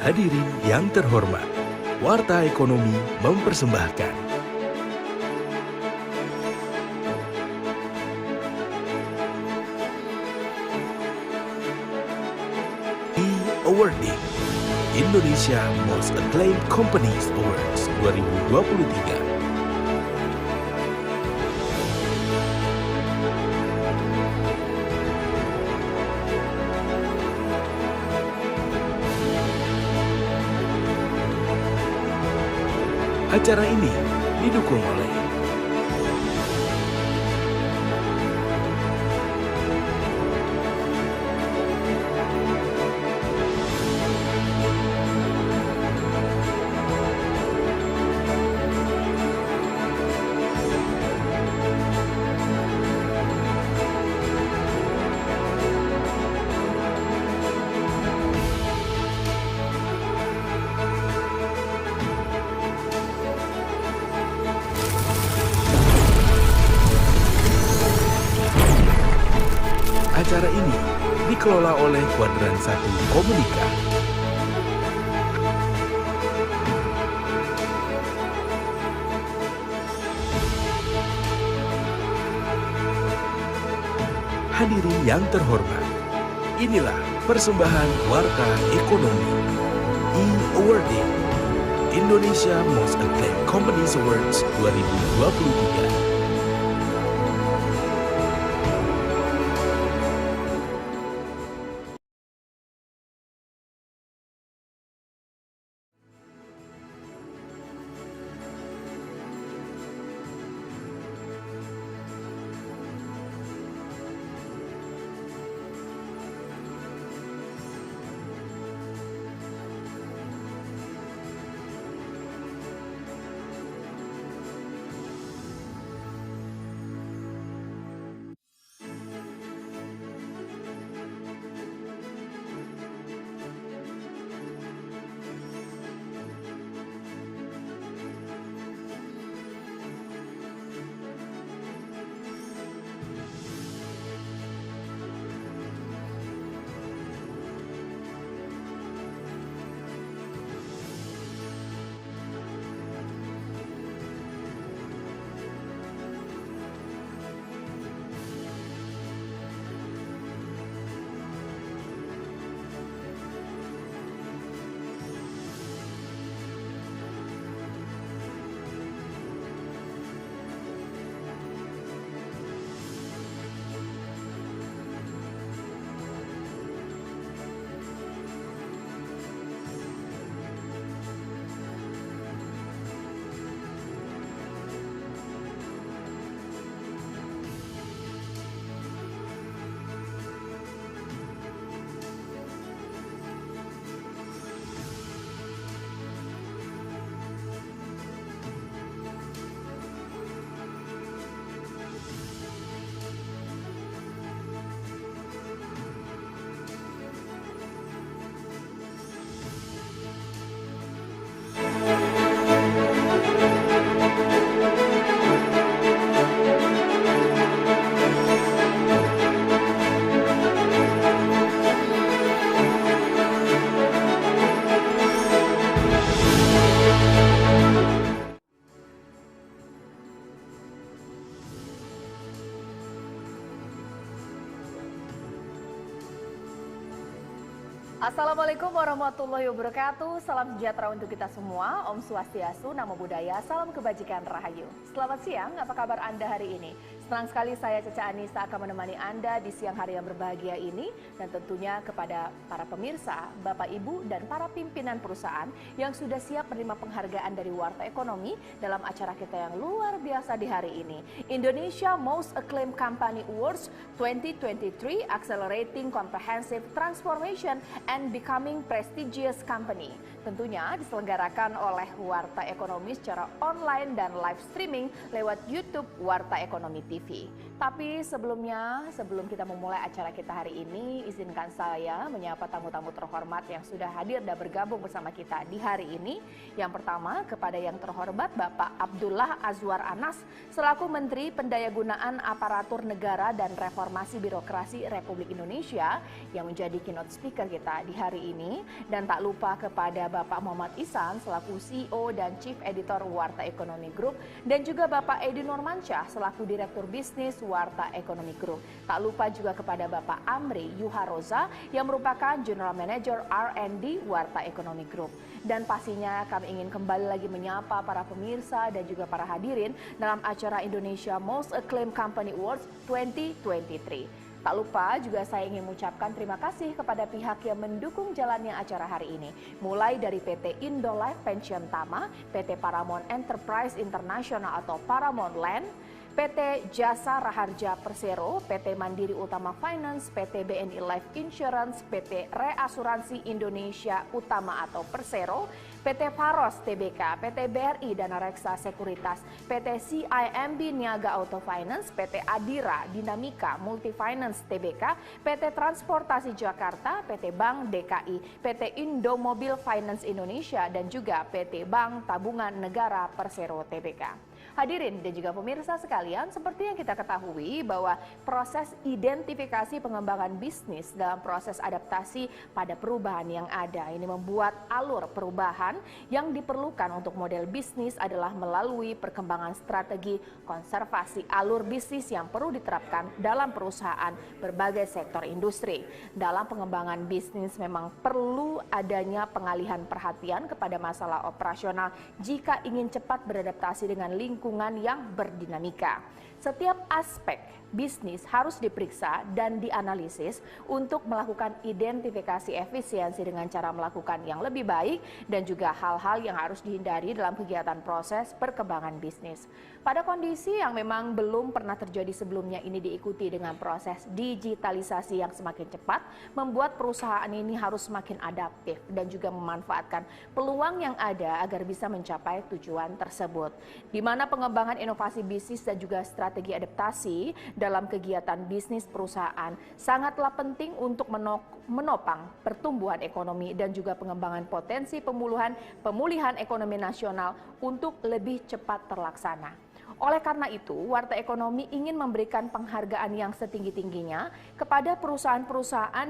Hadirin yang terhormat, Warta Ekonomi mempersembahkan E-Awarding Indonesia Most Acclaimed Companies Awards 2023. Acara ini didukung oleh Acara ini dikelola oleh Kuadran 1 Komunika. Hadirin yang terhormat, inilah persembahan Warta Ekonomi E-Awarding Indonesia Most Acclaimed Companies Awards 2023. Assalamualaikum warahmatullahi wabarakatuh. Salam sejahtera untuk kita semua. Om Swastiastu, Namo Buddhaya, salam kebajikan rahayu. Selamat siang, apa kabar Anda hari ini? Senang sekali saya Caca Anissa akan menemani Anda di siang hari yang berbahagia ini. Dan tentunya kepada para pemirsa, Bapak Ibu dan para pimpinan perusahaan yang sudah siap menerima penghargaan dari Warta Ekonomi dalam acara kita yang luar biasa di hari ini. Indonesia Most Acclaimed Company Awards 2023 Accelerating Comprehensive Transformation and Becoming Prestigious Company. Tentunya diselenggarakan oleh Warta Ekonomi secara online dan live streaming lewat YouTube Warta Ekonomi TV. Tapi sebelum kita memulai acara kita hari ini, izinkan saya menyapa tamu-tamu terhormat yang sudah hadir dan bergabung bersama kita di hari ini. Yang pertama, kepada yang terhormat Bapak Abdullah Azwar Anas, selaku Menteri Pendayagunaan Aparatur Negara dan Reformasi Birokrasi Republik Indonesia, yang menjadi keynote speaker kita di hari ini. Dan tak lupa kepada Bapak Muhammad Ihsan, selaku CEO dan Chief Editor Warta Ekonomi Group, dan juga Bapak Edi Nurmansyah, selaku Direktur Bisnis Warta Ekonomi Group. Tak lupa juga kepada Bapak Amri Yuharoza yang merupakan General Manager R&D Warta Ekonomi Group. Dan pastinya kami ingin kembali lagi menyapa para pemirsa dan juga para hadirin dalam acara Indonesia Most Acclaimed Company Awards 2023. Tak lupa juga saya ingin mengucapkan terima kasih kepada pihak yang mendukung jalannya acara hari ini. Mulai dari PT Indolife Pension Tama, PT Paramount Enterprise International atau Paramount Land, PT Jasa Raharja Persero, PT Mandiri Utama Finance, PT BNI Life Insurance, PT Reasuransi Indonesia Utama atau Persero, PT Faros Tbk, PT BRI Dana Reksa Sekuritas, PT CIMB Niaga Auto Finance, PT Adira Dinamika Multifinance Tbk, PT Transportasi Jakarta, PT Bank DKI, PT Indomobil Finance Indonesia, dan juga PT Bank Tabungan Negara Persero Tbk. Hadirin dan juga pemirsa sekalian, seperti yang kita ketahui bahwa proses identifikasi pengembangan bisnis dalam proses adaptasi pada perubahan yang ada. Ini membuat alur perubahan yang diperlukan untuk model bisnis adalah melalui perkembangan strategi konservasi alur bisnis yang perlu diterapkan dalam perusahaan berbagai sektor industri. Dalam pengembangan bisnis memang perlu adanya pengalihan perhatian kepada masalah operasional jika ingin cepat beradaptasi dengan lingkungan yang berdinamika. Setiap aspek bisnis harus diperiksa dan dianalisis untuk melakukan identifikasi efisiensi dengan cara melakukan yang lebih baik dan juga hal-hal yang harus dihindari dalam kegiatan proses perkembangan bisnis. Pada kondisi yang memang belum pernah terjadi sebelumnya ini diikuti dengan proses digitalisasi yang semakin cepat, membuat perusahaan ini harus semakin adaptif dan juga memanfaatkan peluang yang ada agar bisa mencapai tujuan tersebut. Di mana pengembangan inovasi bisnis dan juga strategi adaptasi dalam kegiatan bisnis perusahaan sangatlah penting untuk menopang pertumbuhan ekonomi dan juga pengembangan potensi pemulihan ekonomi nasional untuk lebih cepat terlaksana. Oleh karena itu, Warta Ekonomi ingin memberikan penghargaan yang setinggi-tingginya kepada perusahaan-perusahaan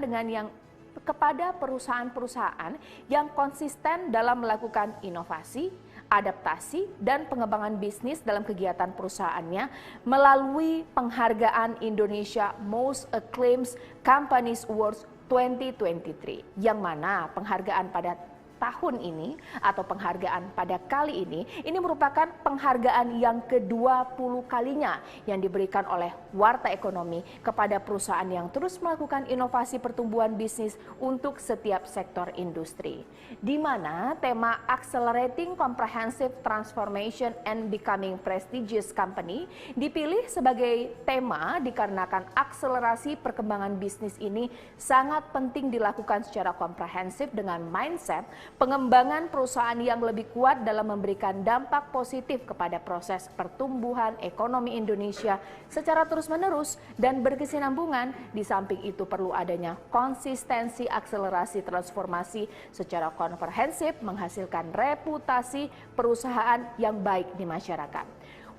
yang konsisten dalam melakukan inovasi, adaptasi, dan pengembangan bisnis dalam kegiatan perusahaannya melalui penghargaan Indonesia Most Acclaimed Companies Awards 2023, yang mana penghargaan pada tahun ini atau penghargaan pada kali ini merupakan penghargaan yang ke-20 kalinya yang diberikan oleh Warta Ekonomi kepada perusahaan yang terus melakukan inovasi pertumbuhan bisnis untuk setiap sektor industri. Di mana tema Accelerating Comprehensive Transformation and Becoming Prestigious Company dipilih sebagai tema dikarenakan akselerasi perkembangan bisnis ini sangat penting dilakukan secara komprehensif dengan mindset pengembangan perusahaan yang lebih kuat dalam memberikan dampak positif kepada proses pertumbuhan ekonomi Indonesia secara terus-menerus dan berkesinambungan. Di samping itu perlu adanya konsistensi akselerasi transformasi secara komprehensif menghasilkan reputasi perusahaan yang baik di masyarakat.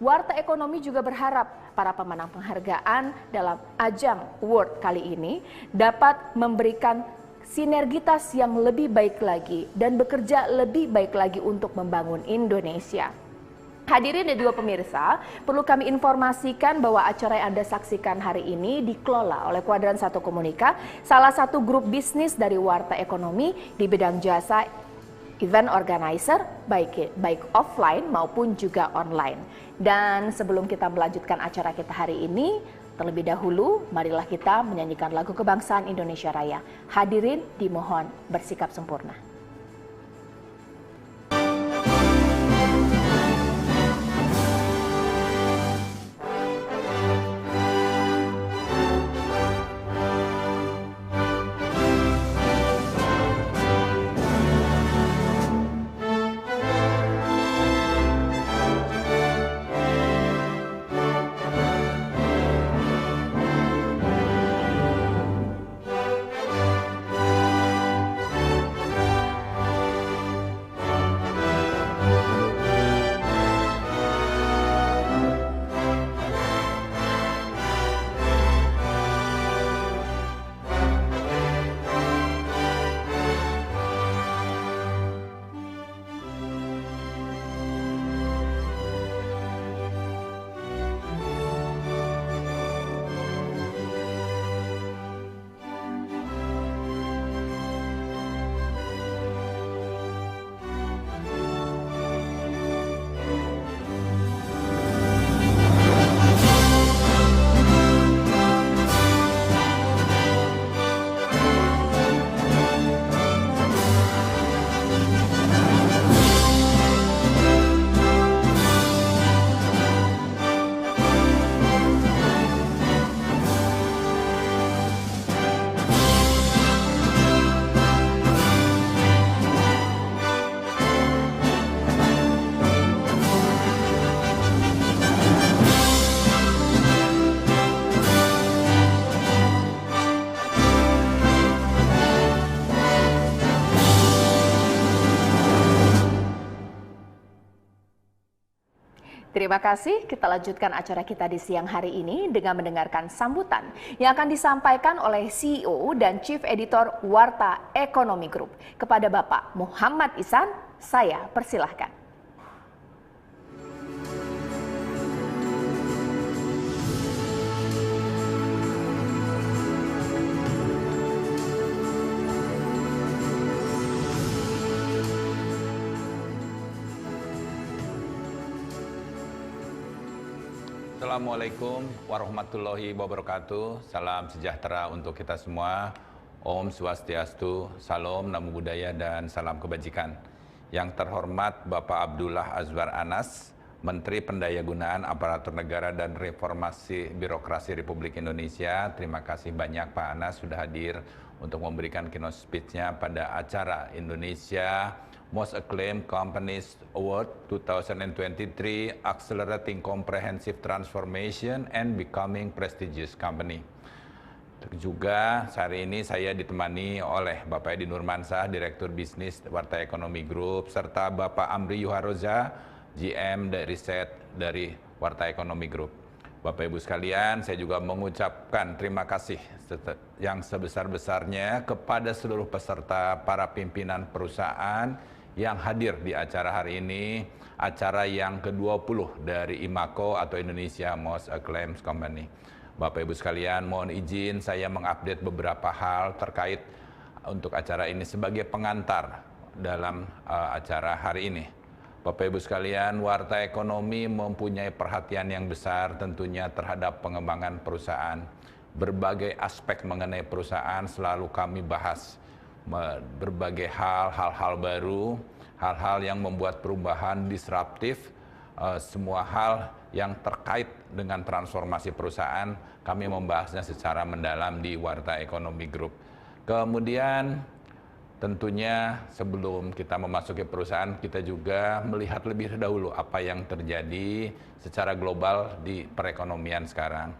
Warta Ekonomi juga berharap para pemenang penghargaan dalam ajang award kali ini dapat memberikan sinergitas yang lebih baik lagi dan bekerja lebih baik lagi untuk membangun Indonesia. Hadirin dan juga pemirsa, perlu kami informasikan bahwa acara yang Anda saksikan hari ini dikelola oleh Kuadran 1 Komunika, salah satu grup bisnis dari Warta Ekonomi di bidang jasa event organizer, baik offline maupun juga online. Dan sebelum kita melanjutkan acara kita hari ini, terlebih dahulu, marilah kita menyanyikan lagu kebangsaan Indonesia Raya. Hadirin dimohon bersikap sempurna. Terima kasih. Kita lanjutkan acara kita di siang hari ini dengan mendengarkan sambutan yang akan disampaikan oleh CEO dan Chief Editor Warta Ekonomi Group. Kepada Bapak Muhammad Ihsan, saya persilahkan. Assalamualaikum warahmatullahi wabarakatuh. Salam sejahtera untuk kita semua. Om Swastiastu, Salam, Namo Buddhaya, dan salam kebajikan. Yang terhormat Bapak Abdullah Azwar Anas, Menteri Pendayagunaan Aparatur Negara dan Reformasi Birokrasi Republik Indonesia. Terima kasih banyak Pak Anas sudah hadir untuk memberikan keynote speech-nya pada acara Indonesia Most Acclaimed Companies Award 2023, Accelerating Comprehensive Transformation and Becoming Prestigious Company. Juga hari ini saya ditemani oleh Bapak Edi Nurmansyah, Direktur Bisnis Warta Ekonomi Group, serta Bapak Amri Yuharoza, GM dari Riset dari Warta Ekonomi Group. Bapak Ibu sekalian, saya juga mengucapkan terima kasih yang sebesar-besarnya kepada seluruh peserta, para pimpinan perusahaan yang hadir di acara hari ini, acara yang ke-20 dari IMACO atau Indonesia Most Acclaimed Company. Bapak Ibu sekalian, mohon izin saya mengupdate beberapa hal terkait untuk acara ini sebagai pengantar dalam acara hari ini. Bapak Ibu sekalian, Warta Ekonomi mempunyai perhatian yang besar tentunya terhadap pengembangan perusahaan. Berbagai aspek mengenai perusahaan selalu kami bahas. Berbagai hal-hal baru, hal-hal yang membuat perubahan disruptif, semua hal yang terkait dengan transformasi perusahaan, kami membahasnya secara mendalam di Warta Ekonomi Group. Kemudian tentunya sebelum kita memasuki perusahaan, kita juga melihat lebih dahulu apa yang terjadi secara global di perekonomian sekarang.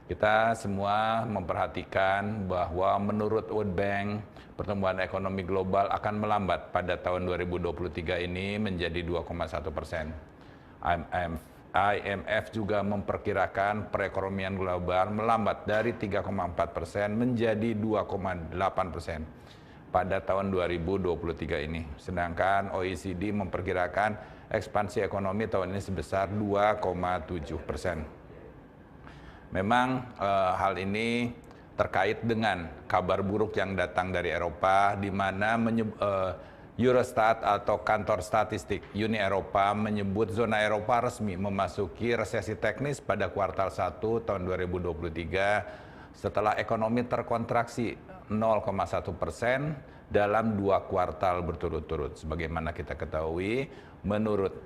Kita semua memperhatikan bahwa menurut World Bank, pertumbuhan ekonomi global akan melambat pada tahun 2023 ini menjadi 2,1%. IMF juga memperkirakan perekonomian global melambat dari 3,4% menjadi 2,8% pada tahun 2023 ini. Sedangkan OECD memperkirakan ekspansi ekonomi tahun ini sebesar 2,7%. Memang hal ini terkait dengan kabar buruk yang datang dari Eropa, di mana Eurostat atau kantor statistik Uni Eropa menyebut zona Eropa resmi memasuki resesi teknis pada kuartal 1 tahun 2023 setelah ekonomi terkontraksi 0,1% dalam 2 kuartal berturut-turut. Sebagaimana kita ketahui, menurut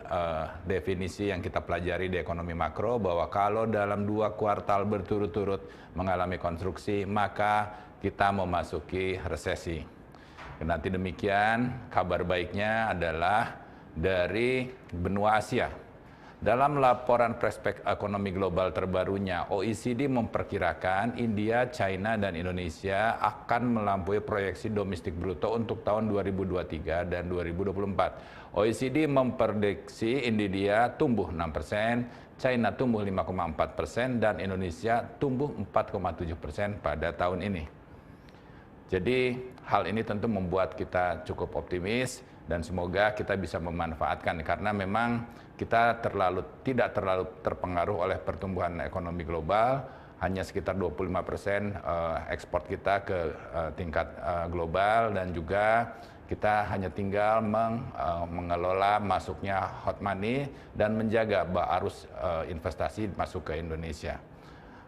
definisi yang kita pelajari di ekonomi makro, bahwa kalau dalam 2 kuartal berturut-turut mengalami konstruksi, maka kita memasuki resesi. Nanti demikian, kabar baiknya adalah dari benua Asia. Dalam laporan prospek ekonomi global terbarunya, OECD memperkirakan India, China, dan Indonesia akan melampaui proyeksi domestik bruto untuk tahun 2023 dan 2024. OECD memprediksi India tumbuh 6%, China tumbuh 5,4%, dan Indonesia tumbuh 4,7% pada tahun ini. Jadi hal ini tentu membuat kita cukup optimis dan semoga kita bisa memanfaatkan karena memang kita tidak terlalu terpengaruh oleh pertumbuhan ekonomi global, hanya sekitar 25% ekspor kita ke tingkat global dan juga kita hanya tinggal mengelola masuknya hot money dan menjaga arus investasi masuk ke Indonesia.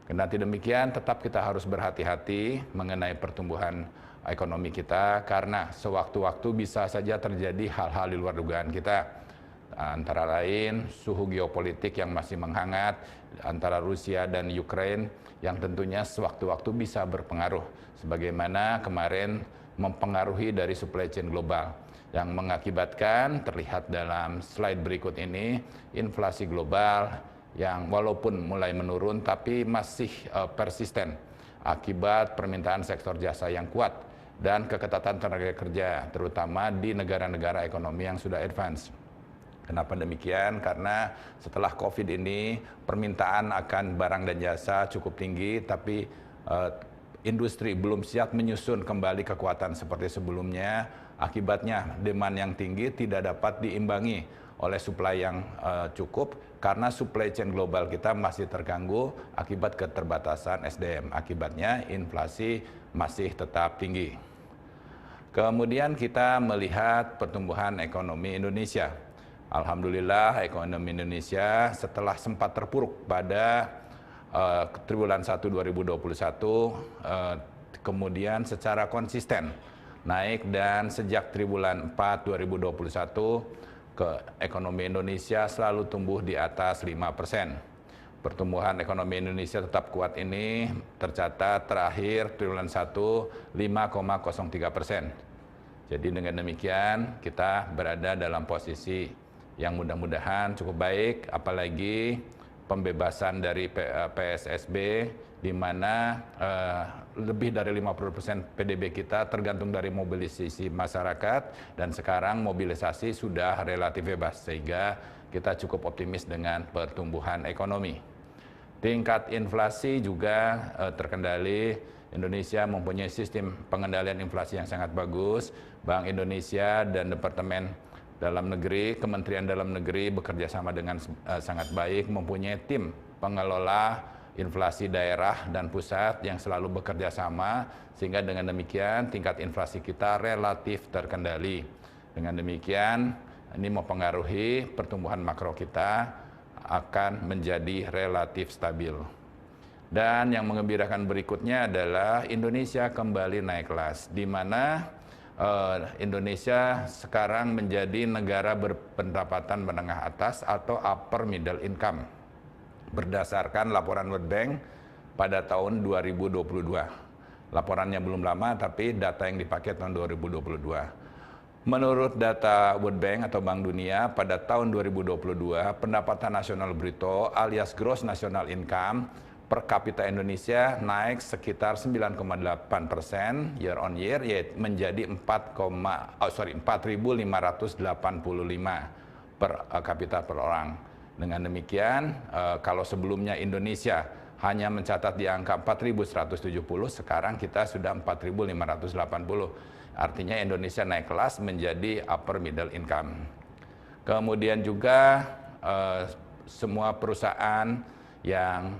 Kendati demikian, tetap kita harus berhati-hati mengenai pertumbuhan ekonomi kita karena sewaktu-waktu bisa saja terjadi hal-hal di luar dugaan kita. Antara lain suhu geopolitik yang masih menghangat antara Rusia dan Ukraina yang tentunya sewaktu-waktu bisa berpengaruh. Sebagaimana kemarin mempengaruhi dari supply chain global yang mengakibatkan terlihat dalam slide berikut ini inflasi global yang walaupun mulai menurun tapi masih persisten akibat permintaan sektor jasa yang kuat dan keketatan tenaga kerja terutama di negara-negara ekonomi yang sudah advance. Kenapa demikian? Karena setelah COVID ini permintaan akan barang dan jasa cukup tinggi, tapi industri belum siap menyusun kembali kekuatan seperti sebelumnya. Akibatnya demand yang tinggi tidak dapat diimbangi oleh supply yang cukup karena supply chain global kita masih terganggu akibat keterbatasan SDM. Akibatnya inflasi masih tetap tinggi. Kemudian kita melihat pertumbuhan ekonomi Indonesia. Alhamdulillah ekonomi Indonesia setelah sempat terpuruk pada triwulan 1 2021 kemudian secara konsisten naik, dan sejak triwulan 4 2021 ekonomi Indonesia selalu tumbuh di atas 5%. Pertumbuhan ekonomi Indonesia tetap kuat ini tercatat terakhir triwulan 1 5,03%. Jadi dengan demikian kita berada dalam posisi yang mudah-mudahan cukup baik, apalagi pembebasan dari PSSB di mana lebih dari 50% PDB kita tergantung dari mobilisasi masyarakat, dan sekarang mobilisasi sudah relatif bebas sehingga kita cukup optimis dengan pertumbuhan ekonomi. Tingkat inflasi juga terkendali. Indonesia mempunyai sistem pengendalian inflasi yang sangat bagus. Bank Indonesia dan Departemen Dalam Negeri, Kementerian Dalam Negeri bekerja sama dengan sangat baik, mempunyai tim pengelola inflasi daerah dan pusat yang selalu bekerja sama, sehingga dengan demikian tingkat inflasi kita relatif terkendali. Dengan demikian ini mempengaruhi pertumbuhan makro kita akan menjadi relatif stabil. Dan yang mengembirakan berikutnya adalah Indonesia kembali naik kelas, di mana Indonesia sekarang menjadi negara berpendapatan menengah atas atau upper middle income berdasarkan laporan World Bank pada tahun 2022. Laporannya belum lama, tapi data yang dipakai tahun 2022. Menurut data World Bank atau Bank Dunia, pada tahun 2022 pendapatan nasional bruto alias gross national income per kapita Indonesia naik sekitar 9,8% year on year, yaitu menjadi 4.585 per kapita per orang. Dengan demikian, kalau sebelumnya Indonesia hanya mencatat di angka 4.170, sekarang kita sudah 4.580. Artinya Indonesia naik kelas menjadi upper middle income. Kemudian juga semua perusahaan yang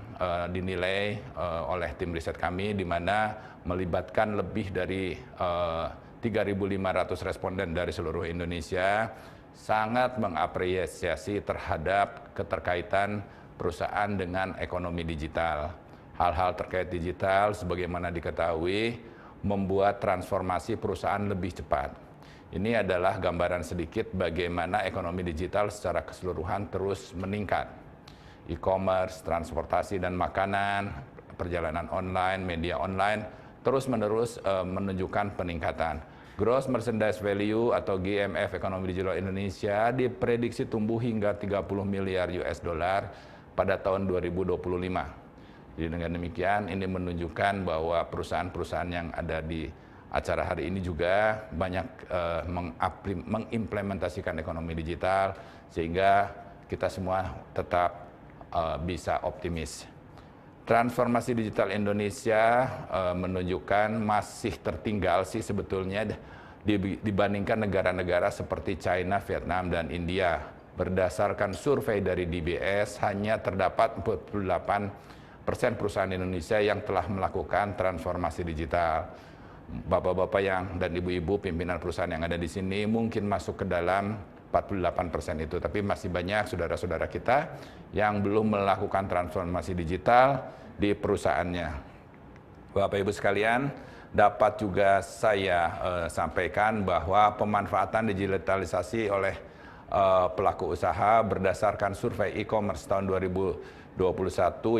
dinilai oleh tim riset kami, di mana melibatkan lebih dari 3.500 responden dari seluruh Indonesia, sangat mengapresiasi terhadap keterkaitan perusahaan dengan ekonomi digital. Hal-hal terkait digital sebagaimana diketahui membuat transformasi perusahaan lebih cepat. Ini adalah gambaran sedikit bagaimana ekonomi digital secara keseluruhan terus meningkat. E-commerce, transportasi dan makanan, perjalanan online, media online, terus-menerus menunjukkan peningkatan. Gross Merchandise Value atau GMV ekonomi digital Indonesia diprediksi tumbuh hingga 30 miliar US dollar pada tahun 2025. Jadi dengan demikian ini menunjukkan bahwa perusahaan-perusahaan yang ada di acara hari ini juga banyak mengimplementasikan ekonomi digital, sehingga kita semua tetap bisa optimis. Transformasi digital Indonesia menunjukkan masih tertinggal sih sebetulnya dibandingkan negara-negara seperti China, Vietnam, dan India. Berdasarkan survei dari DBS, hanya terdapat 48% perusahaan Indonesia yang telah melakukan transformasi digital. Bapak-bapak dan ibu-ibu pimpinan perusahaan yang ada di sini mungkin masuk ke dalam 48% itu, tapi masih banyak saudara-saudara kita yang belum melakukan transformasi digital di perusahaannya. Bapak Ibu sekalian, dapat juga saya sampaikan bahwa pemanfaatan digitalisasi oleh pelaku usaha berdasarkan survei e-commerce tahun 2021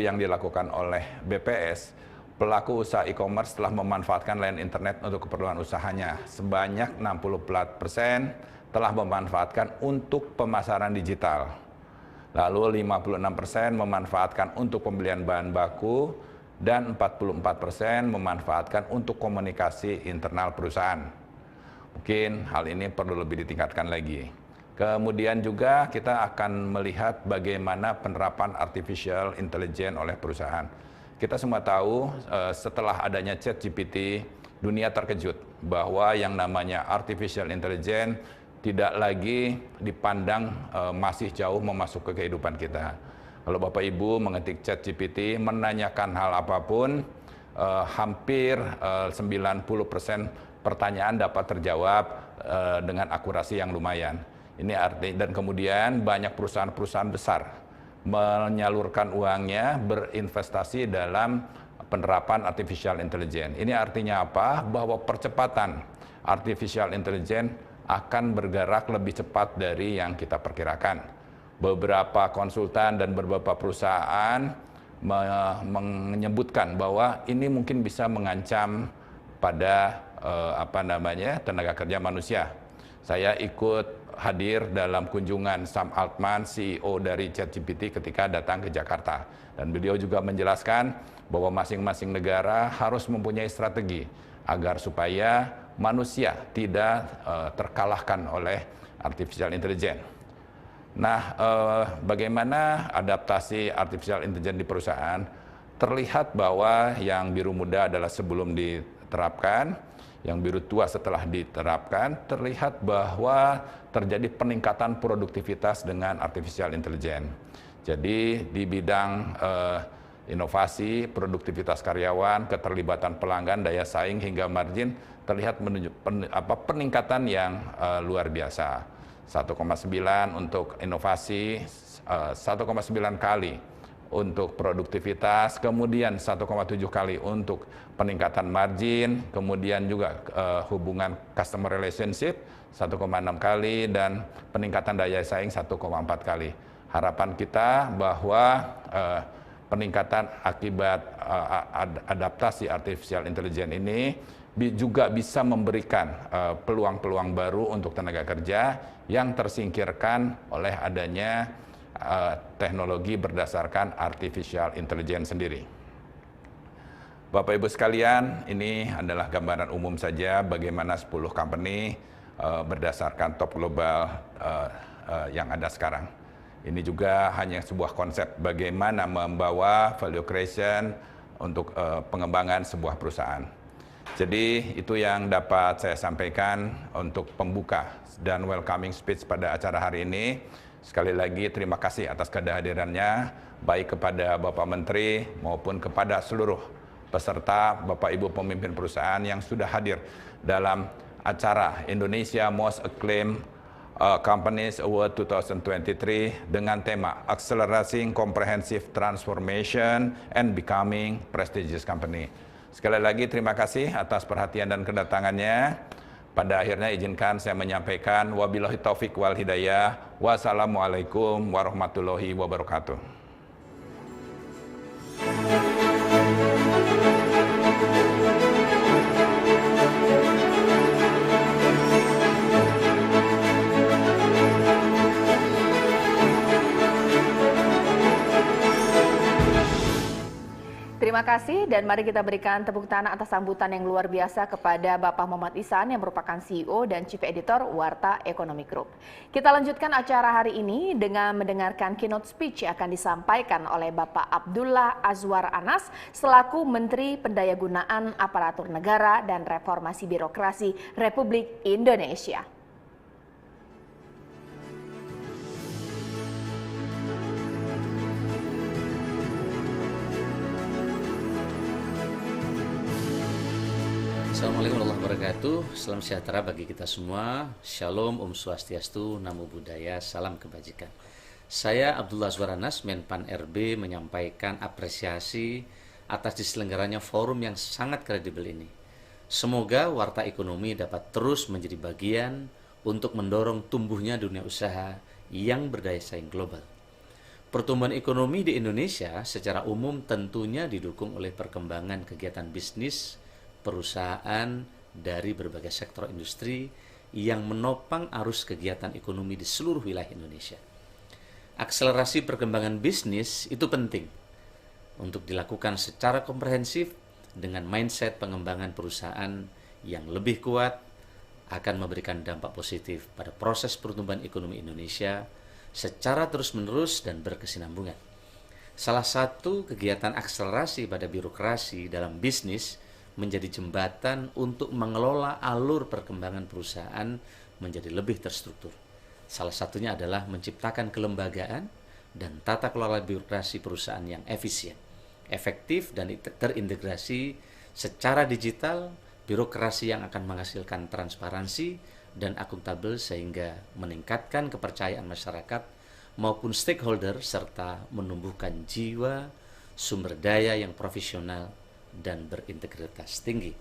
yang dilakukan oleh BPS, pelaku usaha e-commerce telah memanfaatkan layanan internet untuk keperluan usahanya. Sebanyak 64% telah memanfaatkan untuk pemasaran digital. Lalu 56% memanfaatkan untuk pembelian bahan baku, dan 44% memanfaatkan untuk komunikasi internal perusahaan. Mungkin hal ini perlu lebih ditingkatkan lagi. Kemudian juga kita akan melihat bagaimana penerapan artificial intelligence oleh perusahaan. Kita semua tahu setelah adanya ChatGPT, dunia terkejut bahwa yang namanya artificial intelligence tidak lagi dipandang masih jauh memasuk ke kehidupan kita. Kalau Bapak Ibu mengetik ChatGPT, menanyakan hal apapun, hampir 90% pertanyaan dapat terjawab dengan akurasi yang lumayan. Ini arti, dan kemudian banyak perusahaan-perusahaan besar menyalurkan uangnya berinvestasi dalam penerapan artificial intelligence. Ini artinya apa? Bahwa percepatan artificial intelligence akan bergerak lebih cepat dari yang kita perkirakan. Beberapa konsultan dan beberapa perusahaan menyebutkan bahwa ini mungkin bisa mengancam pada tenaga kerja manusia. Saya ikut hadir dalam kunjungan Sam Altman, CEO dari ChatGPT ketika datang ke Jakarta. Dan beliau juga menjelaskan bahwa masing-masing negara harus mempunyai strategi agar supaya manusia tidak terkalahkan oleh artificial intelligence. Nah, bagaimana adaptasi artificial intelligence di perusahaan? Terlihat bahwa yang biru muda adalah sebelum diterapkan, yang biru tua setelah diterapkan, terlihat bahwa terjadi peningkatan produktivitas dengan artificial intelligence. Jadi di bidang inovasi, produktivitas karyawan, keterlibatan pelanggan, daya saing hingga margin terlihat peningkatan yang luar biasa. 1,9 untuk inovasi, 1,9 kali untuk produktivitas, kemudian 1,7 kali untuk peningkatan margin, kemudian juga hubungan customer relationship 1,6 kali, dan peningkatan daya saing 1,4 kali. Harapan kita bahwa peningkatan akibat adaptasi artificial intelligence ini juga bisa memberikan peluang-peluang baru untuk tenaga kerja yang tersingkirkan oleh adanya teknologi berdasarkan artificial intelligence sendiri. Bapak Ibu sekalian, ini adalah gambaran umum saja bagaimana 10 company berdasarkan top global yang ada sekarang. Ini juga hanya sebuah konsep bagaimana membawa value creation untuk pengembangan sebuah perusahaan. Jadi itu yang dapat saya sampaikan untuk pembuka dan welcoming speech pada acara hari ini. Sekali lagi terima kasih atas kehadirannya, baik kepada Bapak Menteri maupun kepada seluruh peserta, Bapak Ibu pemimpin perusahaan yang sudah hadir dalam acara Indonesia Most Acclaimed Companies Award 2023 dengan tema Accelerating Comprehensive Transformation and Becoming Prestigious Company. Sekali lagi terima kasih atas perhatian dan kedatangannya. Pada akhirnya izinkan saya menyampaikan wabillahi taufik wal hidayah. Wassalamualaikum warahmatullahi wabarakatuh. Terima kasih dan mari kita berikan tepuk tangan atas sambutan yang luar biasa kepada Bapak Muhammad Ihsan yang merupakan CEO dan Chief Editor Warta Economy Group. Kita lanjutkan acara hari ini dengan mendengarkan keynote speech yang akan disampaikan oleh Bapak Abdullah Azwar Anas selaku Menteri Pendayagunaan Aparatur Negara dan Reformasi Birokrasi Republik Indonesia. Assalamualaikum warahmatullahi wabarakatuh. Salam sejahtera bagi kita semua. Shalom, Om Swastiastu, Namo Buddhaya, salam kebajikan. Saya Abdullah Azwar Anas, Menpan RB, menyampaikan apresiasi atas diselenggaranya forum yang sangat kredibel ini. Semoga Warta Ekonomi dapat terus menjadi bagian untuk mendorong tumbuhnya dunia usaha yang berdaya saing global. Pertumbuhan ekonomi di Indonesia secara umum tentunya didukung oleh perkembangan kegiatan bisnis perusahaan dari berbagai sektor industri yang menopang arus kegiatan ekonomi di seluruh wilayah Indonesia. Akselerasi perkembangan bisnis itu penting untuk dilakukan secara komprehensif dengan mindset pengembangan perusahaan yang lebih kuat, akan memberikan dampak positif pada proses pertumbuhan ekonomi Indonesia secara terus-menerus dan berkesinambungan. Salah satu kegiatan akselerasi pada birokrasi dalam bisnis menjadi jembatan untuk mengelola alur perkembangan perusahaan menjadi lebih terstruktur. Salah satunya adalah menciptakan kelembagaan dan tata kelola birokrasi perusahaan yang efisien, efektif dan terintegrasi secara digital, birokrasi yang akan menghasilkan transparansi dan akuntabel sehingga meningkatkan kepercayaan masyarakat maupun stakeholder serta menumbuhkan jiwa sumber daya yang profesional dan berintegritas tinggi.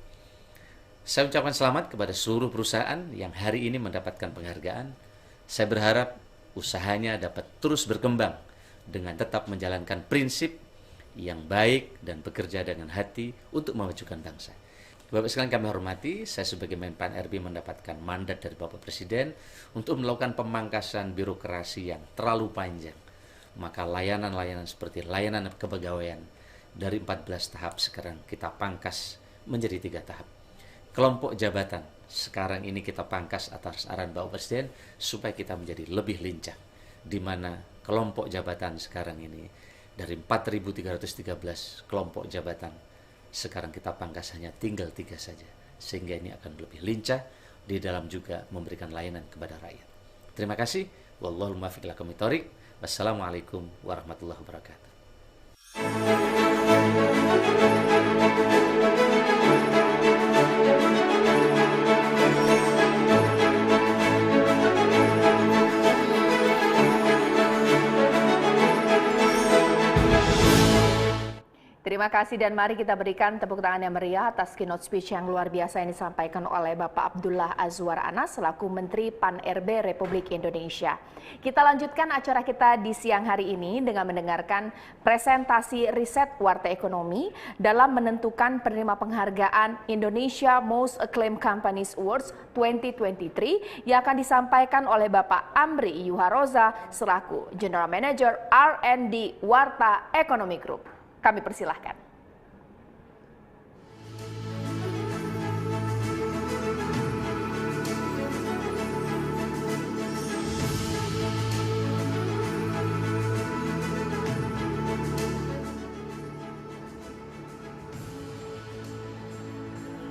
Saya ucapkan selamat kepada seluruh perusahaan yang hari ini mendapatkan penghargaan. Saya berharap usahanya dapat terus berkembang dengan tetap menjalankan prinsip yang baik dan bekerja dengan hati untuk memajukan bangsa. Bapak sekalian kami hormati, saya sebagai Menpan RB mendapatkan mandat dari Bapak Presiden untuk melakukan pemangkasan birokrasi yang terlalu panjang. Maka layanan-layanan seperti layanan kepegawaian dari 14 tahap sekarang kita pangkas menjadi 3 tahap. Kelompok jabatan sekarang ini kita pangkas atas arahan Bapak Presiden supaya kita menjadi lebih lincah, di mana kelompok jabatan sekarang ini dari 4.313 kelompok jabatan sekarang kita pangkas hanya tinggal 3 saja, sehingga ini akan lebih lincah di dalam juga memberikan layanan kepada rakyat. Terima kasih. Wallahul muwaffiq ila aqwamit thoriq. Wassalamualaikum warahmatullahi wabarakatuh. Terima kasih dan mari kita berikan tepuk tangan yang meriah atas keynote speech yang luar biasa yang disampaikan oleh Bapak Abdullah Azwar Anas selaku Menteri Pan-RB Republik Indonesia. Kita lanjutkan acara kita di siang hari ini dengan mendengarkan presentasi riset Warta Ekonomi dalam menentukan penerima penghargaan Indonesia Most Acclaimed Companies Awards 2023 yang akan disampaikan oleh Bapak Amri Yuharoza selaku General Manager R&D Warta Ekonomi Group. Kami persilahkan.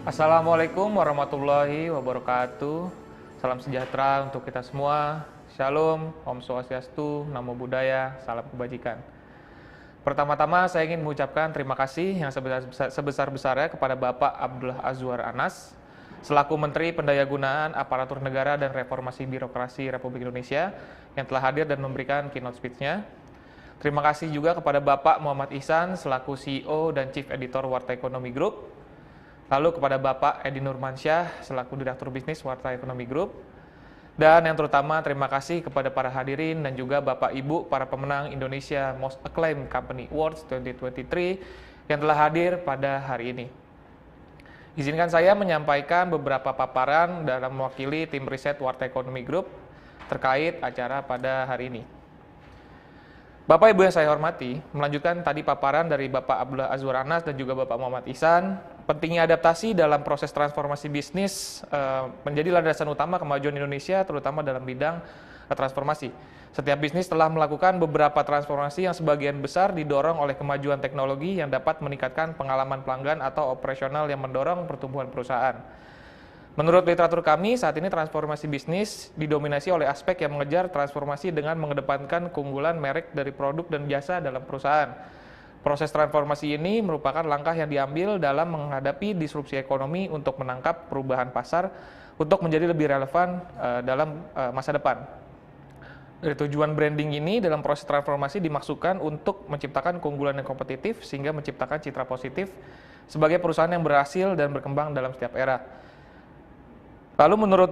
Assalamualaikum warahmatullahi wabarakatuh. Salam sejahtera untuk kita semua. Shalom, Om Swastiastu, Namo Buddhaya, salam kebajikan. Pertama-tama saya ingin mengucapkan terima kasih yang sebesar-besarnya kepada Bapak Abdullah Azwar Anas selaku Menteri Pendayagunaan Aparatur Negara dan Reformasi Birokrasi Republik Indonesia yang telah hadir dan memberikan keynote speech-nya. Terima kasih juga kepada Bapak Muhammad Ihsan selaku CEO dan Chief Editor Warta Ekonomi Group. Lalu kepada Bapak Edi Nurmansyah selaku Direktur Bisnis Warta Ekonomi Group. Dan yang terutama terima kasih kepada para hadirin dan juga Bapak Ibu para pemenang Indonesia Most Acclaimed Company Awards 2023 yang telah hadir pada hari ini. Izinkan saya menyampaikan beberapa paparan dalam mewakili tim riset Warta Ekonomi Group terkait acara pada hari ini. Bapak Ibu yang saya hormati, melanjutkan tadi paparan dari Bapak Abdullah Azwar Anas dan juga Bapak Muhammad Ihsan, pentingnya adaptasi dalam proses transformasi bisnis menjadi landasan utama kemajuan Indonesia, terutama dalam bidang transformasi. Setiap bisnis telah melakukan beberapa transformasi yang sebagian besar didorong oleh kemajuan teknologi yang dapat meningkatkan pengalaman pelanggan atau operasional yang mendorong pertumbuhan perusahaan. Menurut literatur kami, saat ini transformasi bisnis didominasi oleh aspek yang mengejar transformasi dengan mengedepankan keunggulan merek dari produk dan jasa dalam perusahaan. Proses transformasi ini merupakan langkah yang diambil dalam menghadapi disrupsi ekonomi untuk menangkap perubahan pasar untuk menjadi lebih relevan dalam masa depan. Dari tujuan branding ini dalam proses transformasi dimaksudkan untuk menciptakan keunggulan yang kompetitif sehingga menciptakan citra positif sebagai perusahaan yang berhasil dan berkembang dalam setiap era. Lalu menurut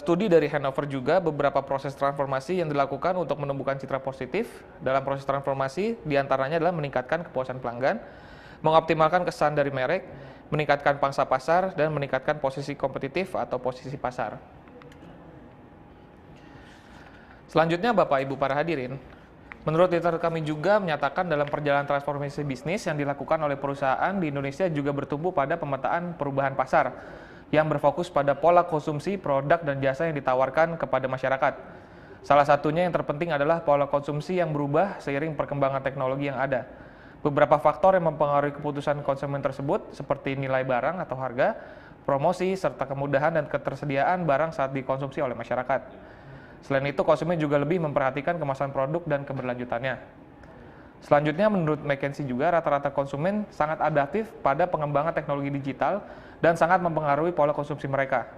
studi dari Hanover juga, beberapa proses transformasi yang dilakukan untuk menumbuhkan citra positif dalam proses transformasi diantaranya adalah meningkatkan kepuasan pelanggan, mengoptimalkan kesan dari merek, meningkatkan pangsa pasar, dan meningkatkan posisi kompetitif atau posisi pasar. Selanjutnya Bapak Ibu para hadirin, menurut literatur kami juga menyatakan dalam perjalanan transformasi bisnis yang dilakukan oleh perusahaan di Indonesia juga bertumbuh pada pemetaan perubahan pasar. yang berfokus pada pola konsumsi produk dan jasa yang ditawarkan kepada masyarakat. Salah satunya yang terpenting adalah pola konsumsi yang berubah seiring perkembangan teknologi yang ada. Beberapa faktor yang mempengaruhi keputusan konsumen tersebut seperti nilai barang atau harga, promosi, serta kemudahan dan ketersediaan barang saat dikonsumsi oleh masyarakat. Selain itu, konsumen juga lebih memperhatikan kemasan produk dan keberlanjutannya. Selanjutnya, menurut McKinsey juga, rata-rata konsumen sangat adaptif pada pengembangan teknologi digital dan sangat mempengaruhi pola konsumsi mereka.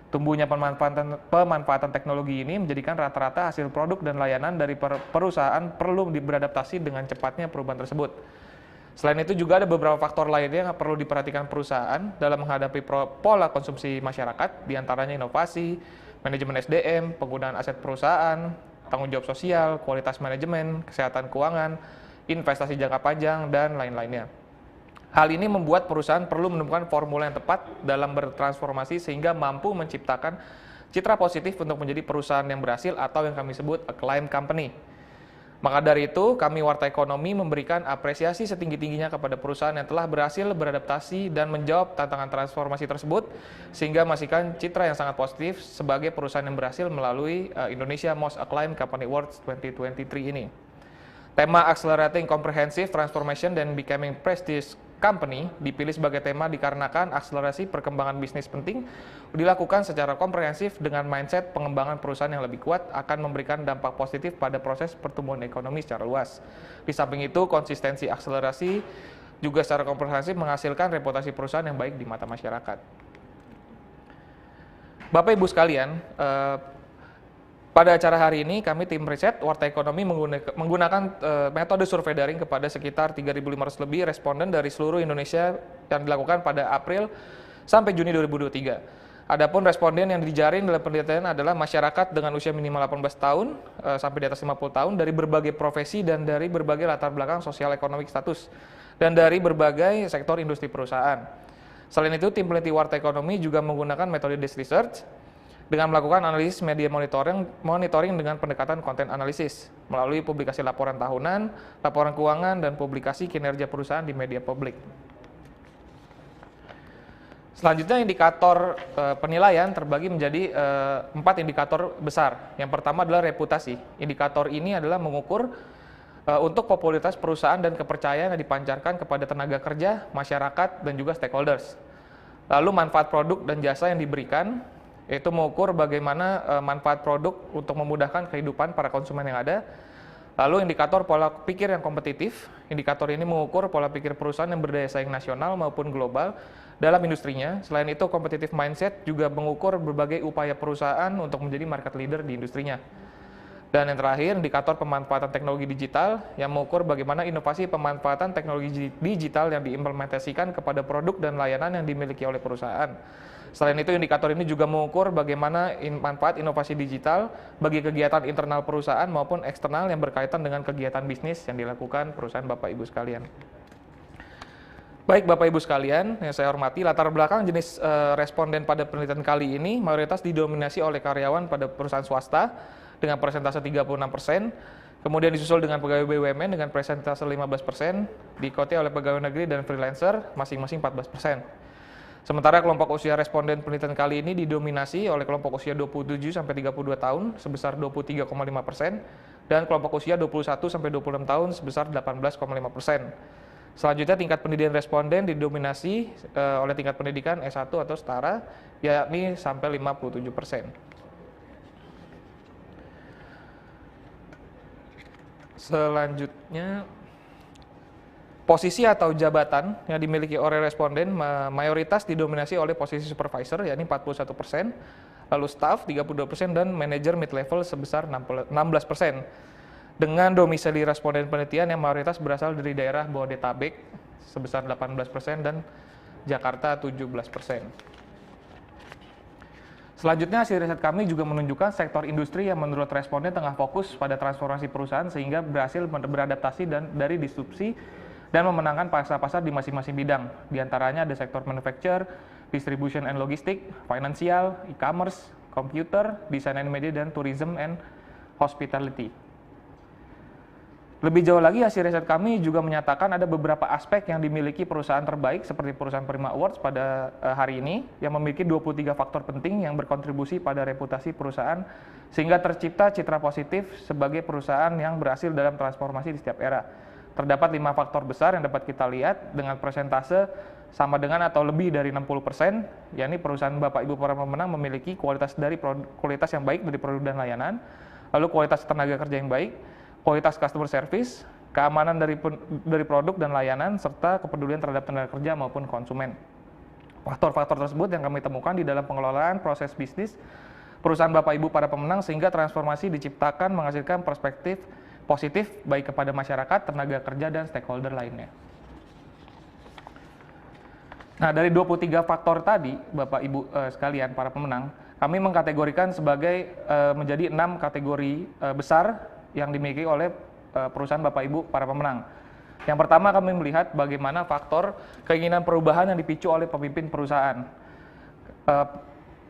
Tumbuhnya pemanfaatan teknologi ini menjadikan rata-rata hasil produk dan layanan dari perusahaan perlu beradaptasi dengan cepatnya perubahan tersebut. Selain itu juga ada beberapa faktor lainnya yang perlu diperhatikan perusahaan dalam menghadapi pola konsumsi masyarakat, diantaranya inovasi, manajemen SDM, penggunaan aset perusahaan, tanggung jawab sosial, kualitas manajemen, kesehatan keuangan, investasi jangka panjang, dan lain-lainnya. Hal ini membuat perusahaan perlu menemukan formula yang tepat dalam bertransformasi sehingga mampu menciptakan citra positif untuk menjadi perusahaan yang berhasil atau yang kami sebut acclaimed company. Maka dari itu, kami Warta Ekonomi memberikan apresiasi setinggi-tingginya kepada perusahaan yang telah berhasil beradaptasi dan menjawab tantangan transformasi tersebut sehingga menghasilkan citra yang sangat positif sebagai perusahaan yang berhasil melalui Indonesia Most Acclaimed Company Awards 2023 ini. Tema Accelerating Comprehensive Transformation and Becoming Prestige Company dipilih sebagai tema dikarenakan akselerasi perkembangan bisnis penting dilakukan secara komprehensif dengan mindset pengembangan perusahaan yang lebih kuat akan memberikan dampak positif pada proses pertumbuhan ekonomi secara luas. Di samping itu, konsistensi akselerasi juga secara komprehensif menghasilkan reputasi perusahaan yang baik di mata masyarakat. Bapak Ibu sekalian, pada acara hari ini, kami tim riset Warta Ekonomi menggunakan metode survei daring kepada sekitar 3.500 lebih responden dari seluruh Indonesia yang dilakukan pada April sampai Juni 2023. Adapun responden yang dijaring dalam penelitian adalah masyarakat dengan usia minimal 18 tahun sampai di atas 50 tahun dari berbagai profesi dan dari berbagai latar belakang sosial ekonomi status dan dari berbagai sektor industri perusahaan. Selain itu, tim peneliti Warta Ekonomi juga menggunakan metode desk research dengan melakukan analisis media monitoring dengan pendekatan konten analisis melalui publikasi laporan tahunan, laporan keuangan, dan publikasi kinerja perusahaan di media publik. Selanjutnya, indikator penilaian terbagi menjadi 4 indikator besar. Yang pertama adalah reputasi. Indikator ini adalah mengukur untuk popularitas perusahaan dan kepercayaan yang dipancarkan kepada tenaga kerja, masyarakat, dan juga stakeholders. Lalu manfaat produk dan jasa yang diberikan, yaitu mengukur bagaimana manfaat produk untuk memudahkan kehidupan para konsumen yang ada. Lalu indikator pola pikir yang kompetitif. Indikator ini mengukur pola pikir perusahaan yang berdaya saing nasional maupun global dalam industrinya. Selain itu, competitive mindset juga mengukur berbagai upaya perusahaan untuk menjadi market leader di industrinya. Dan yang terakhir, indikator pemanfaatan teknologi digital yang mengukur bagaimana inovasi pemanfaatan teknologi digital yang diimplementasikan kepada produk dan layanan yang dimiliki oleh perusahaan. Selain itu, indikator ini juga mengukur bagaimana manfaat inovasi digital bagi kegiatan internal perusahaan maupun eksternal yang berkaitan dengan kegiatan bisnis yang dilakukan perusahaan Bapak Ibu sekalian. Baik Bapak Ibu sekalian, yang saya hormati, latar belakang jenis responden pada penelitian kali ini mayoritas didominasi oleh karyawan pada perusahaan swasta dengan persentase 36%, kemudian disusul dengan pegawai BUMN dengan persentase 15%, diikuti oleh pegawai negeri dan freelancer masing-masing 14%. Sementara kelompok usia responden penelitian kali ini didominasi oleh kelompok usia 27-32 tahun sebesar 23,5% dan kelompok usia 21-26 tahun sebesar 18,5%. Selanjutnya, tingkat pendidikan responden didominasi oleh tingkat pendidikan S1 atau setara, yakni sampai 57%. Selanjutnya, posisi atau jabatan yang dimiliki oleh responden mayoritas didominasi oleh posisi supervisor, yakni 41%, lalu staff 32%, dan manajer mid-level sebesar 16%. Dengan domisili responden penelitian yang mayoritas berasal dari daerah Bodetabek sebesar 18% dan Jakarta 17%. Selanjutnya, hasil riset kami juga menunjukkan sektor industri yang menurut responden tengah fokus pada transformasi perusahaan sehingga berhasil beradaptasi dari disrupsi dan memenangkan pasar-pasar di masing-masing bidang. Di antaranya ada sektor manufacture, distribution and logistik, financial, e-commerce, computer, desain and media, dan tourism and hospitality. Lebih jauh lagi, hasil riset kami juga menyatakan ada beberapa aspek yang dimiliki perusahaan terbaik seperti perusahaan Prima Awards pada hari ini yang memiliki 23 faktor penting yang berkontribusi pada reputasi perusahaan sehingga tercipta citra positif sebagai perusahaan yang berhasil dalam transformasi di setiap era. Terdapat 5 faktor besar yang dapat kita lihat dengan persentase sama dengan atau lebih dari 60%, yakni perusahaan Bapak Ibu para pemenang memiliki kualitas yang baik dari produk dan layanan, lalu kualitas tenaga kerja yang baik, kualitas customer service, keamanan dari produk dan layanan, serta kepedulian terhadap tenaga kerja maupun konsumen. Faktor-faktor tersebut yang kami temukan di dalam pengelolaan proses bisnis perusahaan Bapak Ibu para pemenang sehingga transformasi diciptakan menghasilkan perspektif positif baik kepada masyarakat, tenaga kerja, dan stakeholder lainnya. Nah, dari 23 faktor tadi, Bapak Ibu sekalian, para pemenang, kami mengkategorikan sebagai menjadi 6 kategori besar yang dimiliki oleh perusahaan Bapak Ibu para pemenang. Yang pertama, kami melihat bagaimana faktor keinginan perubahan yang dipicu oleh pemimpin perusahaan.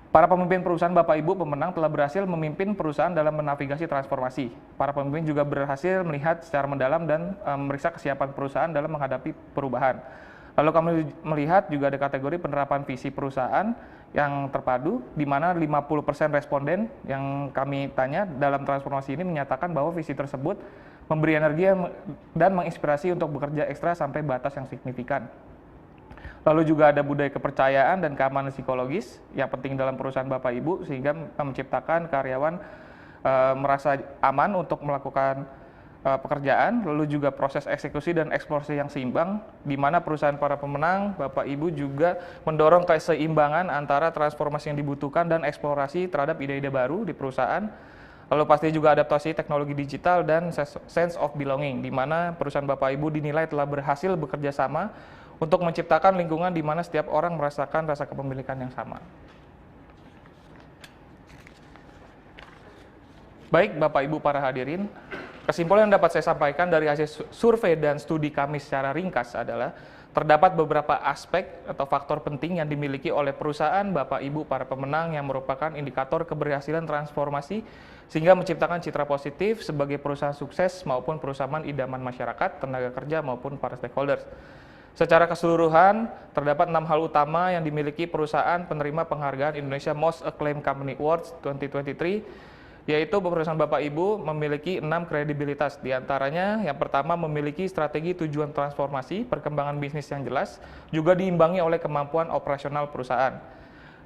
Para pemimpin perusahaan Bapak Ibu pemenang telah berhasil memimpin perusahaan dalam menavigasi transformasi. Para pemimpin juga berhasil melihat secara mendalam dan memeriksa kesiapan perusahaan dalam menghadapi perubahan. Lalu kami melihat juga ada kategori penerapan visi perusahaan yang terpadu, di mana 50% responden yang kami tanya dalam transformasi ini menyatakan bahwa visi tersebut memberi energi dan menginspirasi untuk bekerja ekstra sampai batas yang signifikan. Lalu juga ada budaya kepercayaan dan keamanan psikologis yang penting dalam perusahaan Bapak Ibu sehingga menciptakan karyawan merasa aman untuk melakukan pekerjaan, lalu juga proses eksekusi dan eksplorasi yang seimbang, di mana perusahaan para pemenang, Bapak Ibu juga mendorong keseimbangan antara transformasi yang dibutuhkan dan eksplorasi terhadap ide-ide baru di perusahaan, lalu pasti juga adaptasi teknologi digital dan sense of belonging, di mana perusahaan Bapak Ibu dinilai telah berhasil bekerja sama untuk menciptakan lingkungan di mana setiap orang merasakan rasa kepemilikan yang sama. Baik, Bapak Ibu para hadirin, kesimpulan yang dapat saya sampaikan dari hasil survei dan studi kami secara ringkas adalah terdapat beberapa aspek atau faktor penting yang dimiliki oleh perusahaan Bapak Ibu para pemenang yang merupakan indikator keberhasilan transformasi sehingga menciptakan citra positif sebagai perusahaan sukses maupun perusahaan idaman masyarakat, tenaga kerja maupun para stakeholders. Secara keseluruhan, terdapat 6 hal utama yang dimiliki perusahaan penerima penghargaan Indonesia Most Acclaimed Company Awards 2023, yaitu perusahaan Bapak Ibu memiliki 6 kredibilitas. Di antaranya, yang pertama memiliki strategi tujuan transformasi, perkembangan bisnis yang jelas, juga diimbangi oleh kemampuan operasional perusahaan.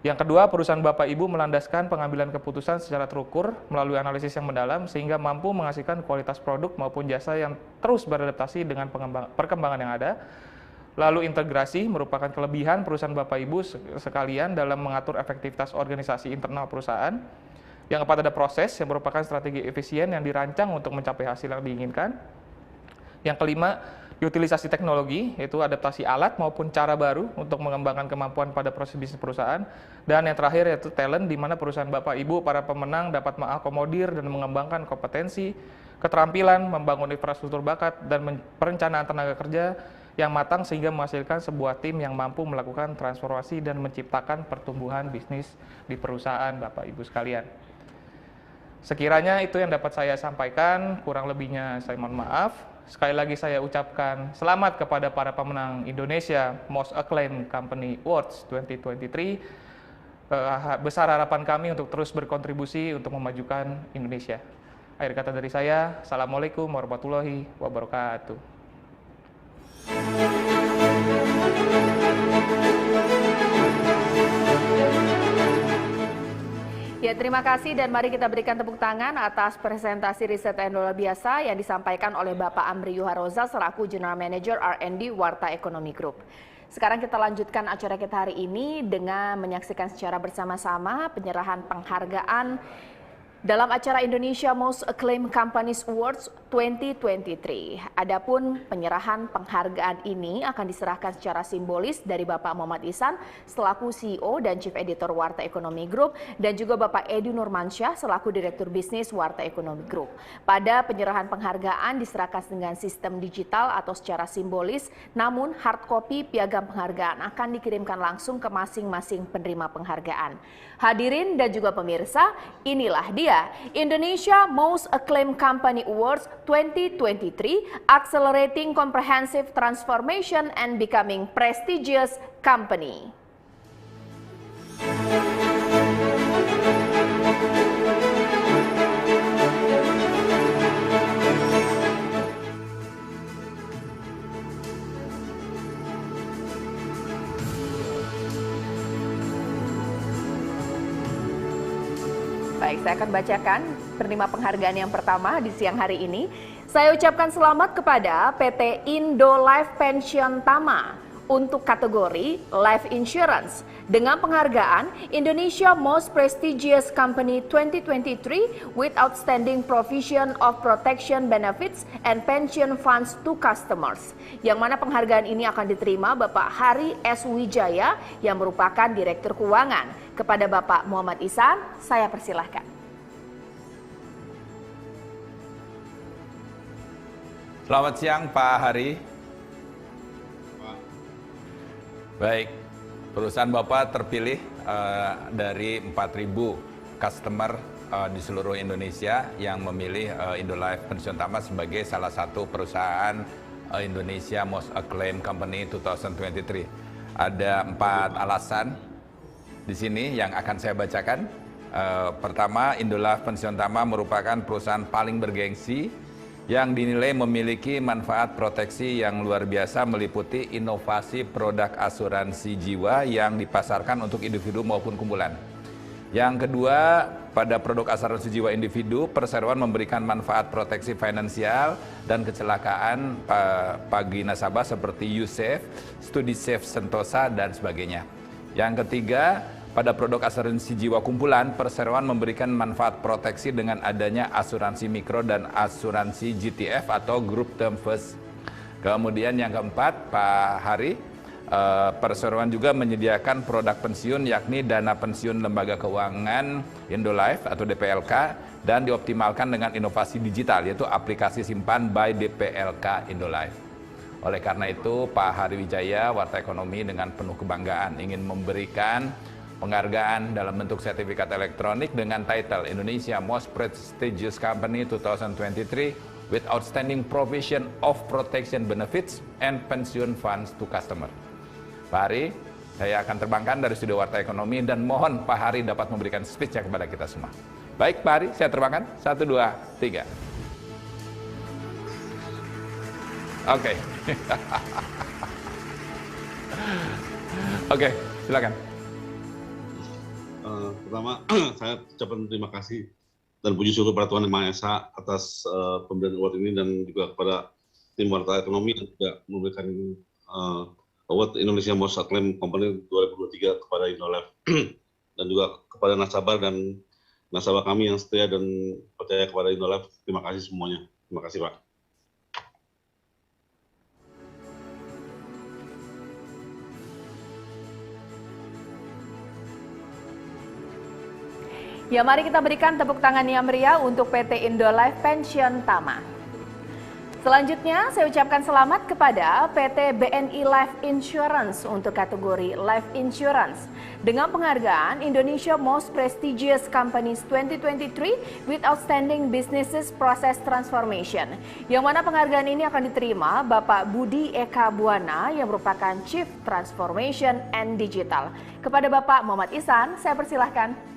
Yang kedua, perusahaan Bapak Ibu melandaskan pengambilan keputusan secara terukur melalui analisis yang mendalam, sehingga mampu menghasilkan kualitas produk maupun jasa yang terus beradaptasi dengan perkembangan yang ada. Lalu integrasi merupakan kelebihan perusahaan Bapak Ibu sekalian dalam mengatur efektivitas organisasi internal perusahaan. Yang keempat ada proses yang merupakan strategi efisien yang dirancang untuk mencapai hasil yang diinginkan. Yang kelima, utilisasi teknologi, yaitu adaptasi alat maupun cara baru untuk mengembangkan kemampuan pada proses bisnis perusahaan. Dan yang terakhir yaitu talent, di mana perusahaan Bapak Ibu para pemenang dapat mengakomodir dan mengembangkan kompetensi, keterampilan, membangun infrastruktur bakat, dan perencanaan tenaga kerja yang matang sehingga menghasilkan sebuah tim yang mampu melakukan transformasi dan menciptakan pertumbuhan bisnis di perusahaan Bapak Ibu sekalian. Sekiranya itu yang dapat saya sampaikan, kurang lebihnya saya mohon maaf. Sekali lagi saya ucapkan selamat kepada para pemenang Indonesia Most Acclaimed Company Awards 2023. Besar harapan kami untuk terus berkontribusi untuk memajukan Indonesia. Akhir kata dari saya, Assalamualaikum warahmatullahi wabarakatuh. Ya, terima kasih dan mari kita berikan tepuk tangan atas presentasi riset yang luar biasa yang disampaikan oleh Bapak Amri Yuharozal selaku General Manager R&D Warta Economy Group. Sekarang kita lanjutkan acara kita hari ini dengan menyaksikan secara bersama-sama penyerahan penghargaan dalam acara Indonesia Most Acclaimed Companies Awards 2023. Adapun penyerahan penghargaan ini akan diserahkan secara simbolis dari Bapak Muhammad Ihsan selaku CEO dan Chief Editor Warta Economy Group dan juga Bapak Edi Nurmansyah selaku Direktur Bisnis Warta Economy Group. Pada penyerahan penghargaan diserahkan dengan sistem digital atau secara simbolis, namun hard copy piagam penghargaan akan dikirimkan langsung ke masing-masing penerima penghargaan. Hadirin dan juga pemirsa, inilah dia dia, Indonesia Most Acclaimed Company Awards 2023, Accelerating Comprehensive Transformation and Becoming Prestigious Company. Baik, saya akan bacakan penerima penghargaan yang pertama di siang hari ini. Saya ucapkan selamat kepada PT Indo Life Pension Tama untuk kategori Life Insurance dengan penghargaan Indonesia Most Prestigious Company 2023 with Outstanding Provision of Protection Benefits and Pension Funds to Customers. Yang mana penghargaan ini akan diterima Bapak Hari S. Wijaya yang merupakan Direktur Keuangan. Kepada Bapak Muhammad Ihsan, saya persilahkan. Selamat siang Pak Hari. Baik, perusahaan Bapak terpilih dari 4.000 customer di seluruh Indonesia yang memilih Indolife Pension Tama sebagai salah satu perusahaan Indonesia Most Acclaimed Company 2023. Ada 4 alasan di sini yang akan saya bacakan. Pertama, Indolife Pension Tama merupakan perusahaan paling bergengsi yang dinilai memiliki manfaat proteksi yang luar biasa meliputi inovasi produk asuransi jiwa yang dipasarkan untuk individu maupun kumpulan. Yang kedua, pada produk asuransi jiwa individu, perseroan memberikan manfaat proteksi finansial dan kecelakaan bagi nasabah seperti YouSafe, StudiSafe Sentosa, dan sebagainya. Yang ketiga, pada produk asuransi jiwa kumpulan, perseroan memberikan manfaat proteksi dengan adanya asuransi mikro dan asuransi GTF atau Group Term First. Kemudian yang keempat, Pak Hari, perseroan juga menyediakan produk pensiun yakni dana pensiun lembaga keuangan Indolife atau DPLK dan dioptimalkan dengan inovasi digital yaitu aplikasi simpan by DPLK Indolife. Oleh karena itu, Pak Hari Wijaya, Warta Ekonomi dengan penuh kebanggaan ingin memberikan penghargaan dalam bentuk sertifikat elektronik dengan title Indonesia Most Prestigious Company 2023 with Outstanding Provision of Protection Benefits and Pension Funds to Customer. Pak Hari, saya akan terbangkan dari studio Warta Ekonomi dan mohon Pak Hari dapat memberikan speech-nya kepada kita semua. Baik Pak Hari, saya terbangkan. 1, 2, 3. Oke. Oke, silakan. Pertama, saya ucapkan terima kasih dan puji syukur pada Tuhan Yang Maha Esa atas pemberian award ini dan juga kepada tim Warta Ekonomi yang juga memberikan award Indonesia Most Acclaimed Company 2023 kepada Indolife dan juga kepada nasabah dan nasabah kami yang setia dan percaya kepada Indolife. Terima kasih semuanya. Terima kasih Pak. Ya, mari kita berikan tepuk tangan yang meriah untuk PT Indolife Pension Tama. Selanjutnya, saya ucapkan selamat kepada PT BNI Life Insurance untuk kategori Life Insurance dengan penghargaan Indonesia Most Prestigious Companies 2023 with Outstanding Businesses Process Transformation. Yang mana penghargaan ini akan diterima Bapak Budi Eka Buana yang merupakan Chief Transformation and Digital. Kepada Bapak Muhammad Ihsan, saya persilahkan.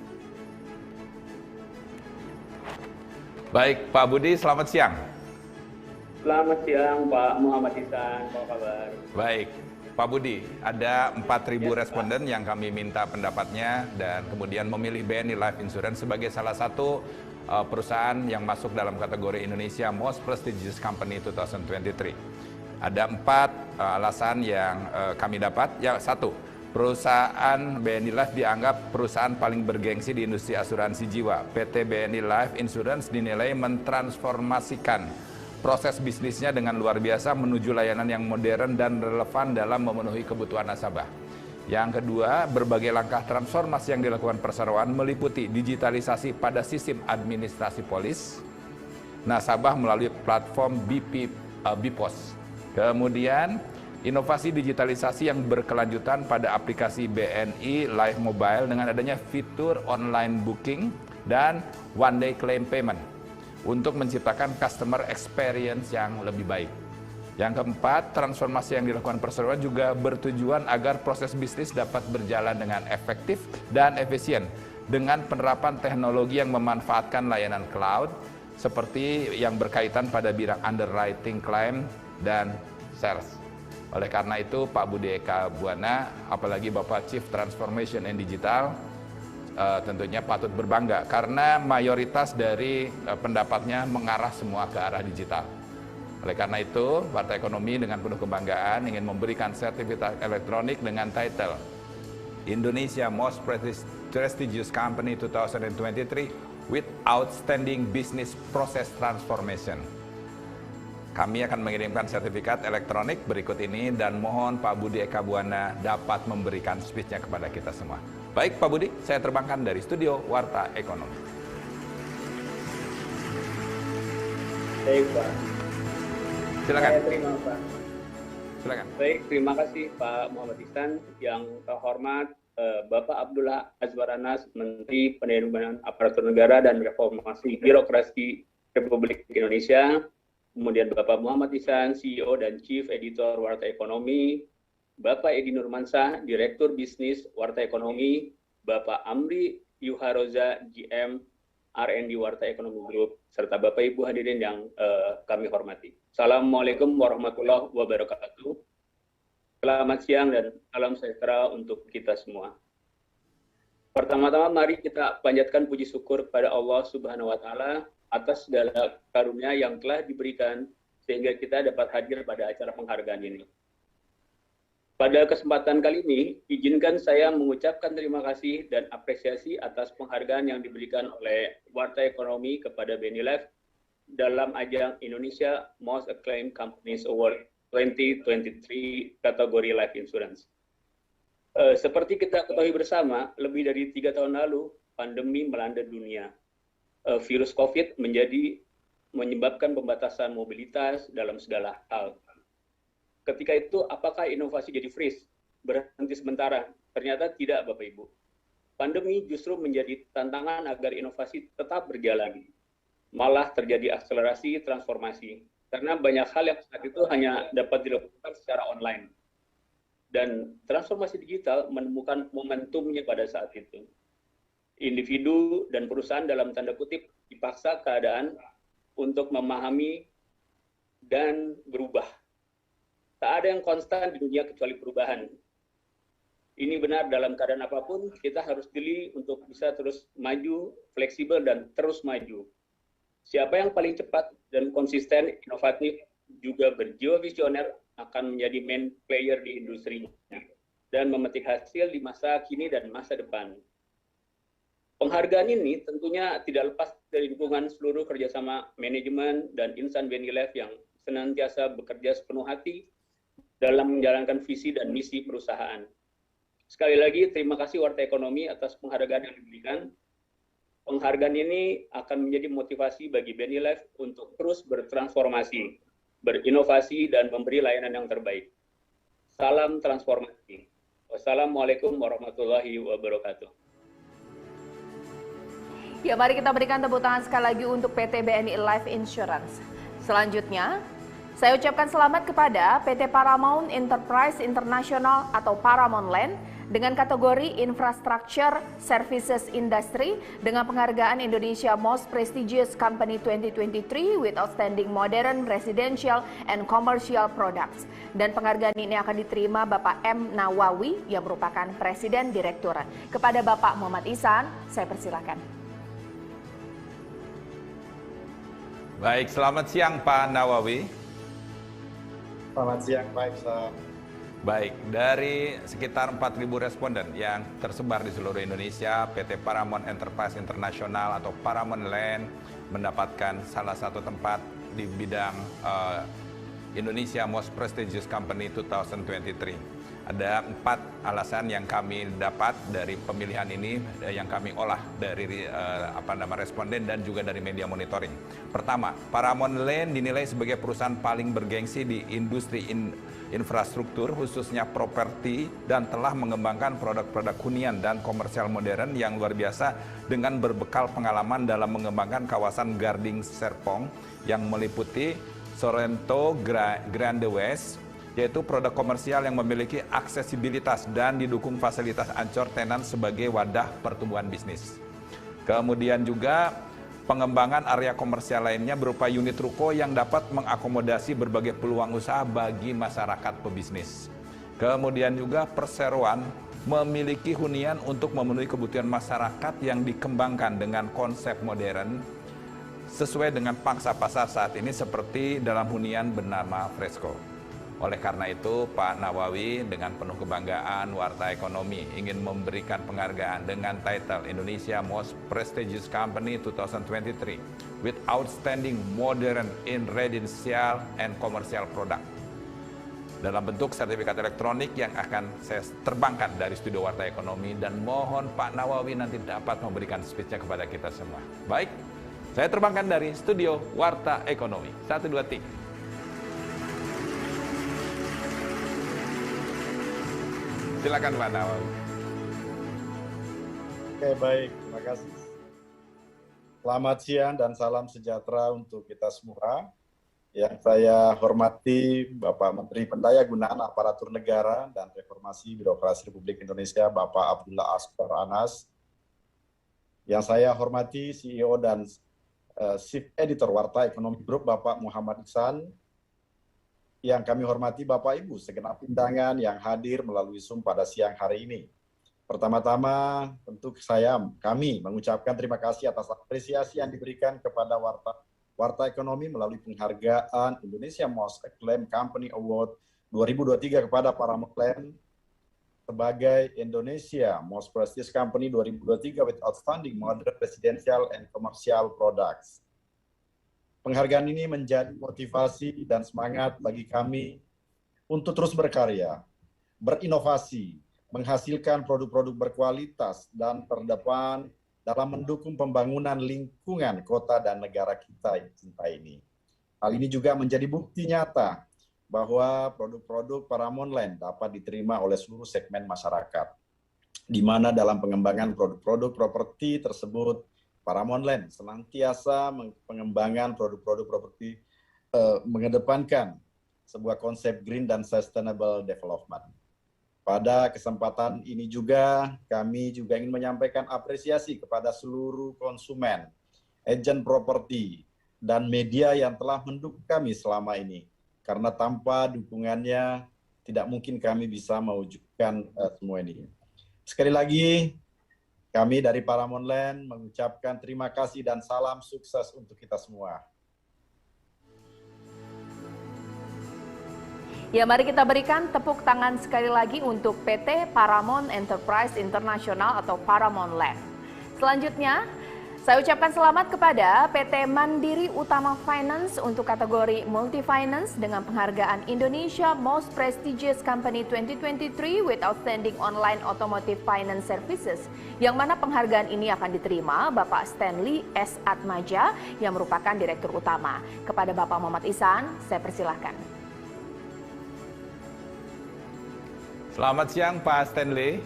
Baik, Pak Budi, selamat siang. Selamat siang, Pak Muhammad Ihsan. Apa kabar? Baik, Pak Budi, ada 4.000 responden yang kami minta pendapatnya dan kemudian memilih BNI Life Insurance sebagai salah satu perusahaan yang masuk dalam kategori Indonesia Most Prestigious Company 2023. Ada 4 alasan yang kami dapat. Ya, 1. Perusahaan BNI Life dianggap perusahaan paling bergengsi di industri asuransi jiwa. PT BNI Life Insurance dinilai mentransformasikan proses bisnisnya dengan luar biasa menuju layanan yang modern dan relevan dalam memenuhi kebutuhan nasabah. Yang kedua, berbagai langkah transformasi yang dilakukan perseroan meliputi digitalisasi pada sistem administrasi polis nasabah melalui platform BPOS. Kemudian, inovasi digitalisasi yang berkelanjutan pada aplikasi BNI Life Mobile dengan adanya fitur online booking dan one day claim payment untuk menciptakan customer experience yang lebih baik. Yang keempat, transformasi yang dilakukan perseroan juga bertujuan agar proses bisnis dapat berjalan dengan efektif dan efisien dengan penerapan teknologi yang memanfaatkan layanan cloud seperti yang berkaitan pada bidang underwriting claim dan sales. Oleh karena itu, Pak Budi Eka Buana, apalagi Bapak Chief Transformation and Digital, tentunya patut berbangga karena mayoritas dari pendapatnya mengarah semua ke arah digital. Oleh karena itu, Warta Ekonomi dengan penuh kebanggaan ingin memberikan sertifikat elektronik dengan title Indonesia Most Prestigious Company 2023 with Outstanding Business Process Transformation. Kami akan mengirimkan sertifikat elektronik berikut ini dan mohon Pak Budi Eka Buana dapat memberikan speech-nya kepada kita semua. Baik Pak Budi, saya terbangkan dari studio Warta Ekonomi. Baik Pak. Silakan. Saya terima Pak. Silakan. Baik, terima kasih Pak Muhammad Ihsan. Yang terhormat Bapak Abdullah Azwar Anas, Menteri Penerimaan Aparatur Negara dan Reformasi Birokrasi Republik Indonesia. Kemudian Bapak Muhammad Ihsan, CEO dan Chief Editor Warta Ekonomi. Bapak Edi Nurmansyah, Direktur Bisnis Warta Ekonomi. Bapak Amri Yuharoza, GM R&D Warta Ekonomi Group, serta Bapak Ibu hadirin yang kami hormati. Assalamualaikum warahmatullahi wabarakatuh. Selamat siang dan salam sejahtera untuk kita semua. Pertama-tama mari kita panjatkan puji syukur kepada Allah Subhanahu wa taala atas segala karunia yang telah diberikan sehingga kita dapat hadir pada acara penghargaan ini. Pada kesempatan kali ini, izinkan saya mengucapkan terima kasih dan apresiasi atas penghargaan yang diberikan oleh Warta Ekonomi kepada BNI dalam ajang Indonesia Most Acclaimed Companies Award 2023 kategori Life Insurance. Seperti kita ketahui bersama, lebih dari 3 tahun lalu, pandemi melanda dunia. Virus COVID menyebabkan pembatasan mobilitas dalam segala hal. Ketika itu, apakah inovasi jadi freeze, berhenti sementara? Ternyata tidak, Bapak Ibu. Pandemi justru menjadi tantangan agar inovasi tetap berjalan. Malah terjadi akselerasi transformasi, karena banyak hal yang saat itu hanya dapat dilakukan secara online. Dan transformasi digital menemukan momentumnya pada saat itu. Individu dan perusahaan dalam tanda kutip dipaksa keadaan untuk memahami dan berubah. Tak ada yang konstan di dunia kecuali perubahan. Ini benar dalam keadaan apapun, kita harus pilih untuk bisa terus maju, fleksibel, dan terus maju. Siapa yang paling cepat dan konsisten, inovatif, juga berjiwa visioner akan menjadi main player di industrinya dan memetik hasil di masa kini dan masa depan. Penghargaan ini tentunya tidak lepas dari dukungan seluruh kerjasama manajemen dan insan BNI yang senantiasa bekerja sepenuh hati dalam menjalankan visi dan misi perusahaan. Sekali lagi, terima kasih Warta Ekonomi atas penghargaan yang diberikan. Penghargaan ini akan menjadi motivasi bagi BNI Life untuk terus bertransformasi, berinovasi, dan memberi layanan yang terbaik. Salam transformasi. Wassalamualaikum warahmatullahi wabarakatuh. Ya, mari kita berikan tepuk tangan sekali lagi untuk PT BNI Life Insurance. Selanjutnya, saya ucapkan selamat kepada PT Paramount Enterprise International atau Paramount Land dengan kategori Infrastructure Services Industry dengan penghargaan Indonesia Most Prestigious Company 2023 with Outstanding Modern Residential and Commercial Products. Dan penghargaan ini akan diterima Bapak M. Nawawi yang merupakan Presiden Direktur. Kepada Bapak Muhammad Ihsan, saya persilakan. Baik, selamat siang Pak Nawawi. Selamat siang Pak Ihsan. Baik, dari sekitar 4.000 responden yang tersebar di seluruh Indonesia, PT Paramount Enterprise International atau Paramount Land mendapatkan salah satu tempat di bidang Indonesia Most Prestigious Company 2023. Ada 4 alasan yang kami dapat dari pemilihan ini yang kami olah dari responden dan juga dari media monitoring. Pertama, Paramount Land dinilai sebagai perusahaan paling bergengsi di industri infrastruktur khususnya properti dan telah mengembangkan produk-produk hunian dan komersial modern yang luar biasa dengan berbekal pengalaman dalam mengembangkan kawasan Gading Serpong yang meliputi Sorrento Grande West, yaitu produk komersial yang memiliki aksesibilitas dan didukung fasilitas anchor tenant sebagai wadah pertumbuhan bisnis. Kemudian juga pengembangan area komersial lainnya berupa unit ruko yang dapat mengakomodasi berbagai peluang usaha bagi masyarakat pebisnis. Kemudian juga perseroan memiliki hunian untuk memenuhi kebutuhan masyarakat yang dikembangkan dengan konsep modern sesuai dengan pangsa pasar saat ini seperti dalam hunian bernama Fresco. Oleh karena itu, Pak Nawawi dengan penuh kebanggaan Warta Ekonomi ingin memberikan penghargaan dengan title Indonesia Most Prestigious Company 2023 with Outstanding Modern in Residential and Commercial Product dalam bentuk sertifikat elektronik yang akan saya terbangkan dari Studio Warta Ekonomi, dan mohon Pak Nawawi nanti dapat memberikan speech-nya kepada kita semua. Baik, saya terbangkan dari Studio Warta Ekonomi. 1, 2, 3. Silakan Pak Nawawi. Oke, baik. Terima kasih. Selamat siang dan salam sejahtera untuk kita semua. Yang saya hormati Bapak Menteri Pendayagunaan Aparatur Negara dan Reformasi Birokrasi Republik Indonesia, Bapak Abdullah Azwar Anas. Yang saya hormati CEO dan Chief Editor Warta Ekonomi Group, Bapak Muhammad Ihsan. Yang kami hormati Bapak Ibu segenap undangan yang hadir melalui Zoom pada siang hari ini. Pertama-tama tentu kami mengucapkan terima kasih atas apresiasi yang diberikan kepada Warta Ekonomi melalui penghargaan Indonesia Most Acclaimed Company Award 2023 kepada Paramount Land sebagai Indonesia Most Prestigious Company 2023 with Outstanding Modern Residential and Commercial Products. Penghargaan ini menjadi motivasi dan semangat bagi kami untuk terus berkarya, berinovasi, menghasilkan produk-produk berkualitas dan terdepan dalam mendukung pembangunan lingkungan kota dan negara kita yang cinta ini. Hal ini juga menjadi bukti nyata bahwa produk-produk Paramount Land dapat diterima oleh seluruh segmen masyarakat, di mana dalam pengembangan produk-produk properti tersebut, Paramount Land senantiasa pengembangan produk-produk properti mengedepankan sebuah konsep green dan sustainable development. Pada kesempatan ini juga kami juga ingin menyampaikan apresiasi kepada seluruh konsumen, agen properti, dan media yang telah mendukung kami selama ini. Karena tanpa dukungannya tidak mungkin kami bisa mewujudkan semua ini. Sekali lagi, kami dari Paramount Land mengucapkan terima kasih dan salam sukses untuk kita semua. Ya, mari kita berikan tepuk tangan sekali lagi untuk PT Paramount Enterprise International atau Paramount Land. Selanjutnya, saya ucapkan selamat kepada PT Mandiri Utama Finance untuk kategori Multi Finance dengan penghargaan Indonesia Most Prestigious Company 2023 with Outstanding Online Automotive Finance Services, yang mana penghargaan ini akan diterima Bapak Stanley S. Atmaja yang merupakan Direktur Utama. Kepada Bapak Muhammad Ihsan, saya persilahkan. Selamat siang Pak Stanley.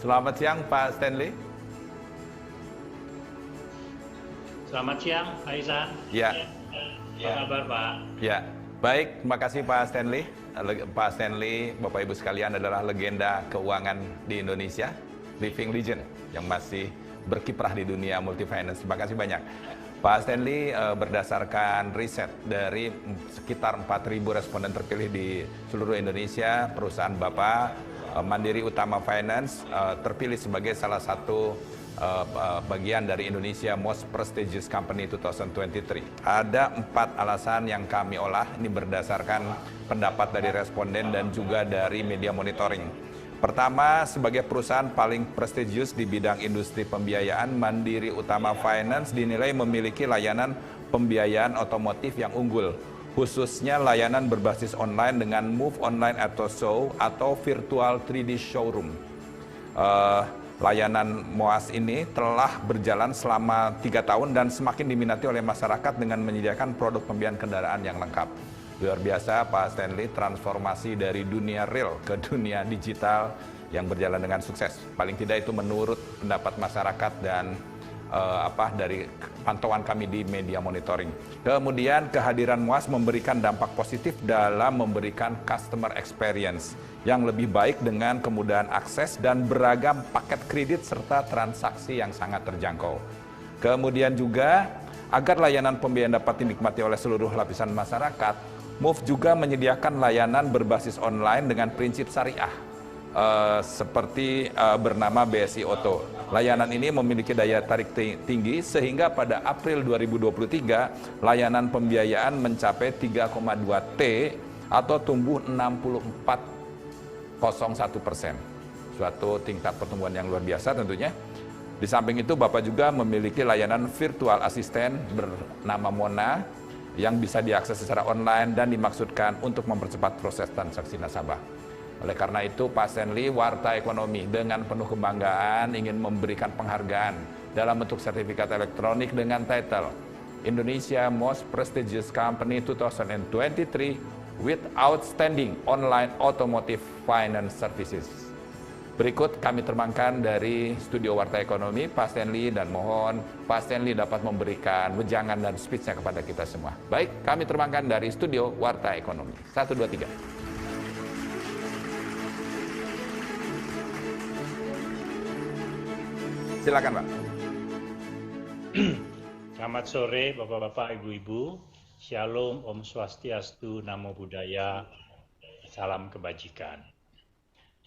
Selamat siang Pak Stanley. Selamat siang Pak Ihsan. Ya. Apa kabar Pak? Ya, baik. Terima kasih Pak Stanley. Pak Stanley, Bapak Ibu sekalian, adalah legenda keuangan di Indonesia, living legend yang masih berkiprah di dunia multifinance. Terima kasih banyak. Pak Stanley, berdasarkan riset dari sekitar 4.000 responden terpilih di seluruh Indonesia, perusahaan Bapak Mandiri Utama Finance terpilih sebagai salah satu bagian dari Indonesia Most Prestigious Company 2023. Ada 4 alasan yang kami olah, ini berdasarkan pendapat dari responden dan juga dari media monitoring. Pertama, sebagai perusahaan paling prestigious di bidang industri pembiayaan, Mandiri Utama Finance dinilai memiliki layanan pembiayaan otomotif yang unggul, khususnya layanan berbasis online dengan Move Online Auto Show atau virtual 3D showroom. Layanan MOAS ini telah berjalan selama 3 tahun dan semakin diminati oleh masyarakat dengan menyediakan produk pembiayaan kendaraan yang lengkap. Luar biasa Pak Stanley, transformasi dari dunia real ke dunia digital yang berjalan dengan sukses. Paling tidak itu menurut pendapat masyarakat dan dari pantauan kami di media monitoring. Kemudian kehadiran MOAS memberikan dampak positif dalam memberikan customer experience yang lebih baik dengan kemudahan akses dan beragam paket kredit serta transaksi yang sangat terjangkau. Kemudian juga agar layanan pembiayaan dapat dinikmati oleh seluruh lapisan masyarakat, MOVE juga menyediakan layanan berbasis online dengan prinsip syariah seperti bernama BSI Auto. Layanan ini memiliki daya tarik tinggi sehingga pada April 2023 layanan pembiayaan mencapai 3,2 T atau tumbuh 64,01%. Suatu tingkat pertumbuhan yang luar biasa tentunya. Di samping itu Bapak juga memiliki layanan virtual assistant bernama Mona yang bisa diakses secara online dan dimaksudkan untuk mempercepat proses transaksi nasabah. Oleh karena itu, Pak Stanley, Warta Ekonomi dengan penuh kebanggaan ingin memberikan penghargaan dalam bentuk sertifikat elektronik dengan title Indonesia Most Prestigious Company 2023 with Outstanding Online Automotive Finance Services. Berikut kami terbangkan dari studio Warta Ekonomi, Pak Stanley, dan mohon Pak Stanley dapat memberikan wejangan dan speech-nya kepada kita semua. Baik, kami terbangkan dari studio Warta Ekonomi. 1, 2, 3. Silakan, Pak. Selamat sore Bapak-bapak, Ibu-ibu. Shalom, Om Swastiastu, Namo Buddhaya, salam kebajikan.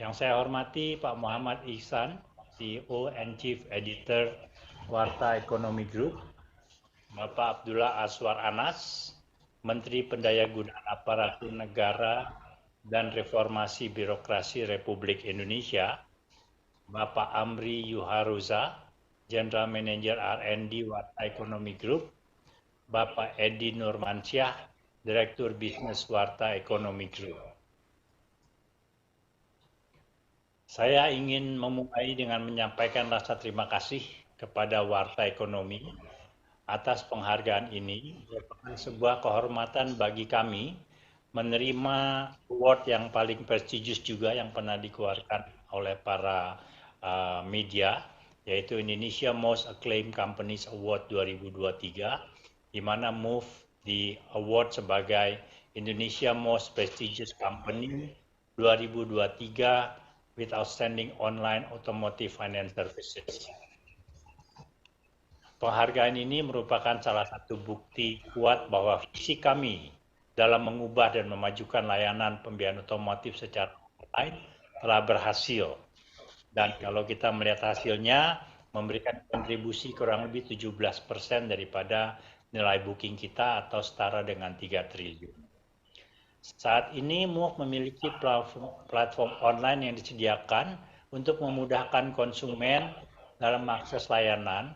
Yang saya hormati Pak Muhammad Ihsan, CEO and Chief Editor Warta Ekonomi Group, Bapak Abdullah Azwar Anas, Menteri Pendayagunaan Aparatur Negara dan Reformasi Birokrasi Republik Indonesia, Bapak Amri Yuharuza, General Manager R&D Warta Ekonomi Group, Bapak Edi Nurmansyah, Direktur Bisnis Warta Ekonomi Group. Saya ingin memulai dengan menyampaikan rasa terima kasih kepada Warta Ekonomi atas penghargaan ini. Merupakan sebuah kehormatan bagi kami menerima award yang paling prestigious juga yang pernah dikeluarkan oleh para media, yaitu Indonesia Most Acclaimed Companies Award 2023, di mana MOVE di award sebagai Indonesia Most Prestigious Company 2023 with Outstanding Online Automotive Finance Services. Penghargaan ini merupakan salah satu bukti kuat bahwa visi kami dalam mengubah dan memajukan layanan pembiayaan otomotif secara online telah berhasil. Dan kalau kita melihat hasilnya, memberikan kontribusi kurang lebih 17% daripada nilai booking kita atau setara dengan 3 triliun. Saat ini MOVE memiliki platform online yang disediakan untuk memudahkan konsumen dalam mengakses layanan,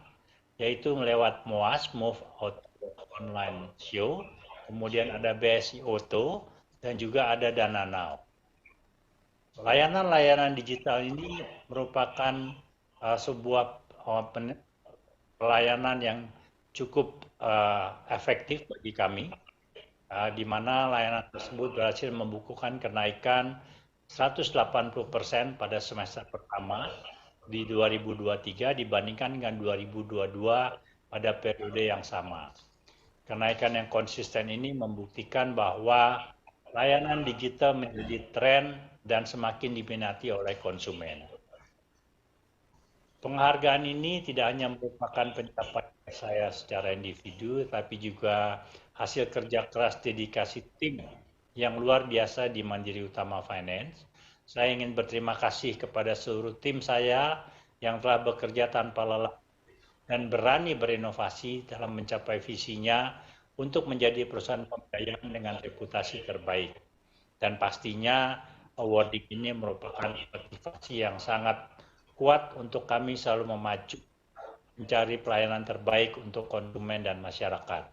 yaitu melewat MOAS, MOVE Auto Online Show, kemudian ada BSI Auto, dan juga ada Dana Now. Layanan-layanan digital ini merupakan sebuah pelayanan yang cukup efektif bagi kami, di mana layanan tersebut berhasil membukukan kenaikan 180% pada semester pertama di 2023 dibandingkan dengan 2022 pada periode yang sama. Kenaikan yang konsisten ini membuktikan bahwa layanan digital menjadi tren dan semakin diminati oleh konsumen. Penghargaan ini tidak hanya merupakan pencapaian saya secara individu, tapi juga hasil kerja keras dedikasi tim yang luar biasa di Mandiri Utama Finance. Saya ingin berterima kasih kepada seluruh tim saya yang telah bekerja tanpa lelah dan berani berinovasi dalam mencapai visinya untuk menjadi perusahaan pembiayaan dengan reputasi terbaik. Dan pastinya awarding ini merupakan motivasi yang sangat kuat untuk kami selalu memacu mencari pelayanan terbaik untuk konsumen dan masyarakat.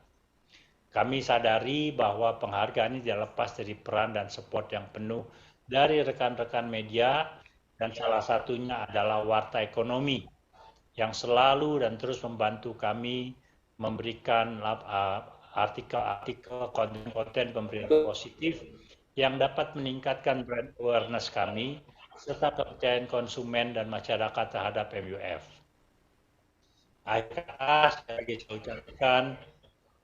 Kami sadari bahwa penghargaan ini tidak lepas dari peran dan support yang penuh dari rekan-rekan media dan salah satunya adalah Warta Ekonomi yang selalu dan terus membantu kami memberikan artikel-artikel, konten-konten pemberitaan positif yang dapat meningkatkan brand awareness kami serta kepercayaan konsumen dan masyarakat terhadap MUF. Akhirnya saya ucapkan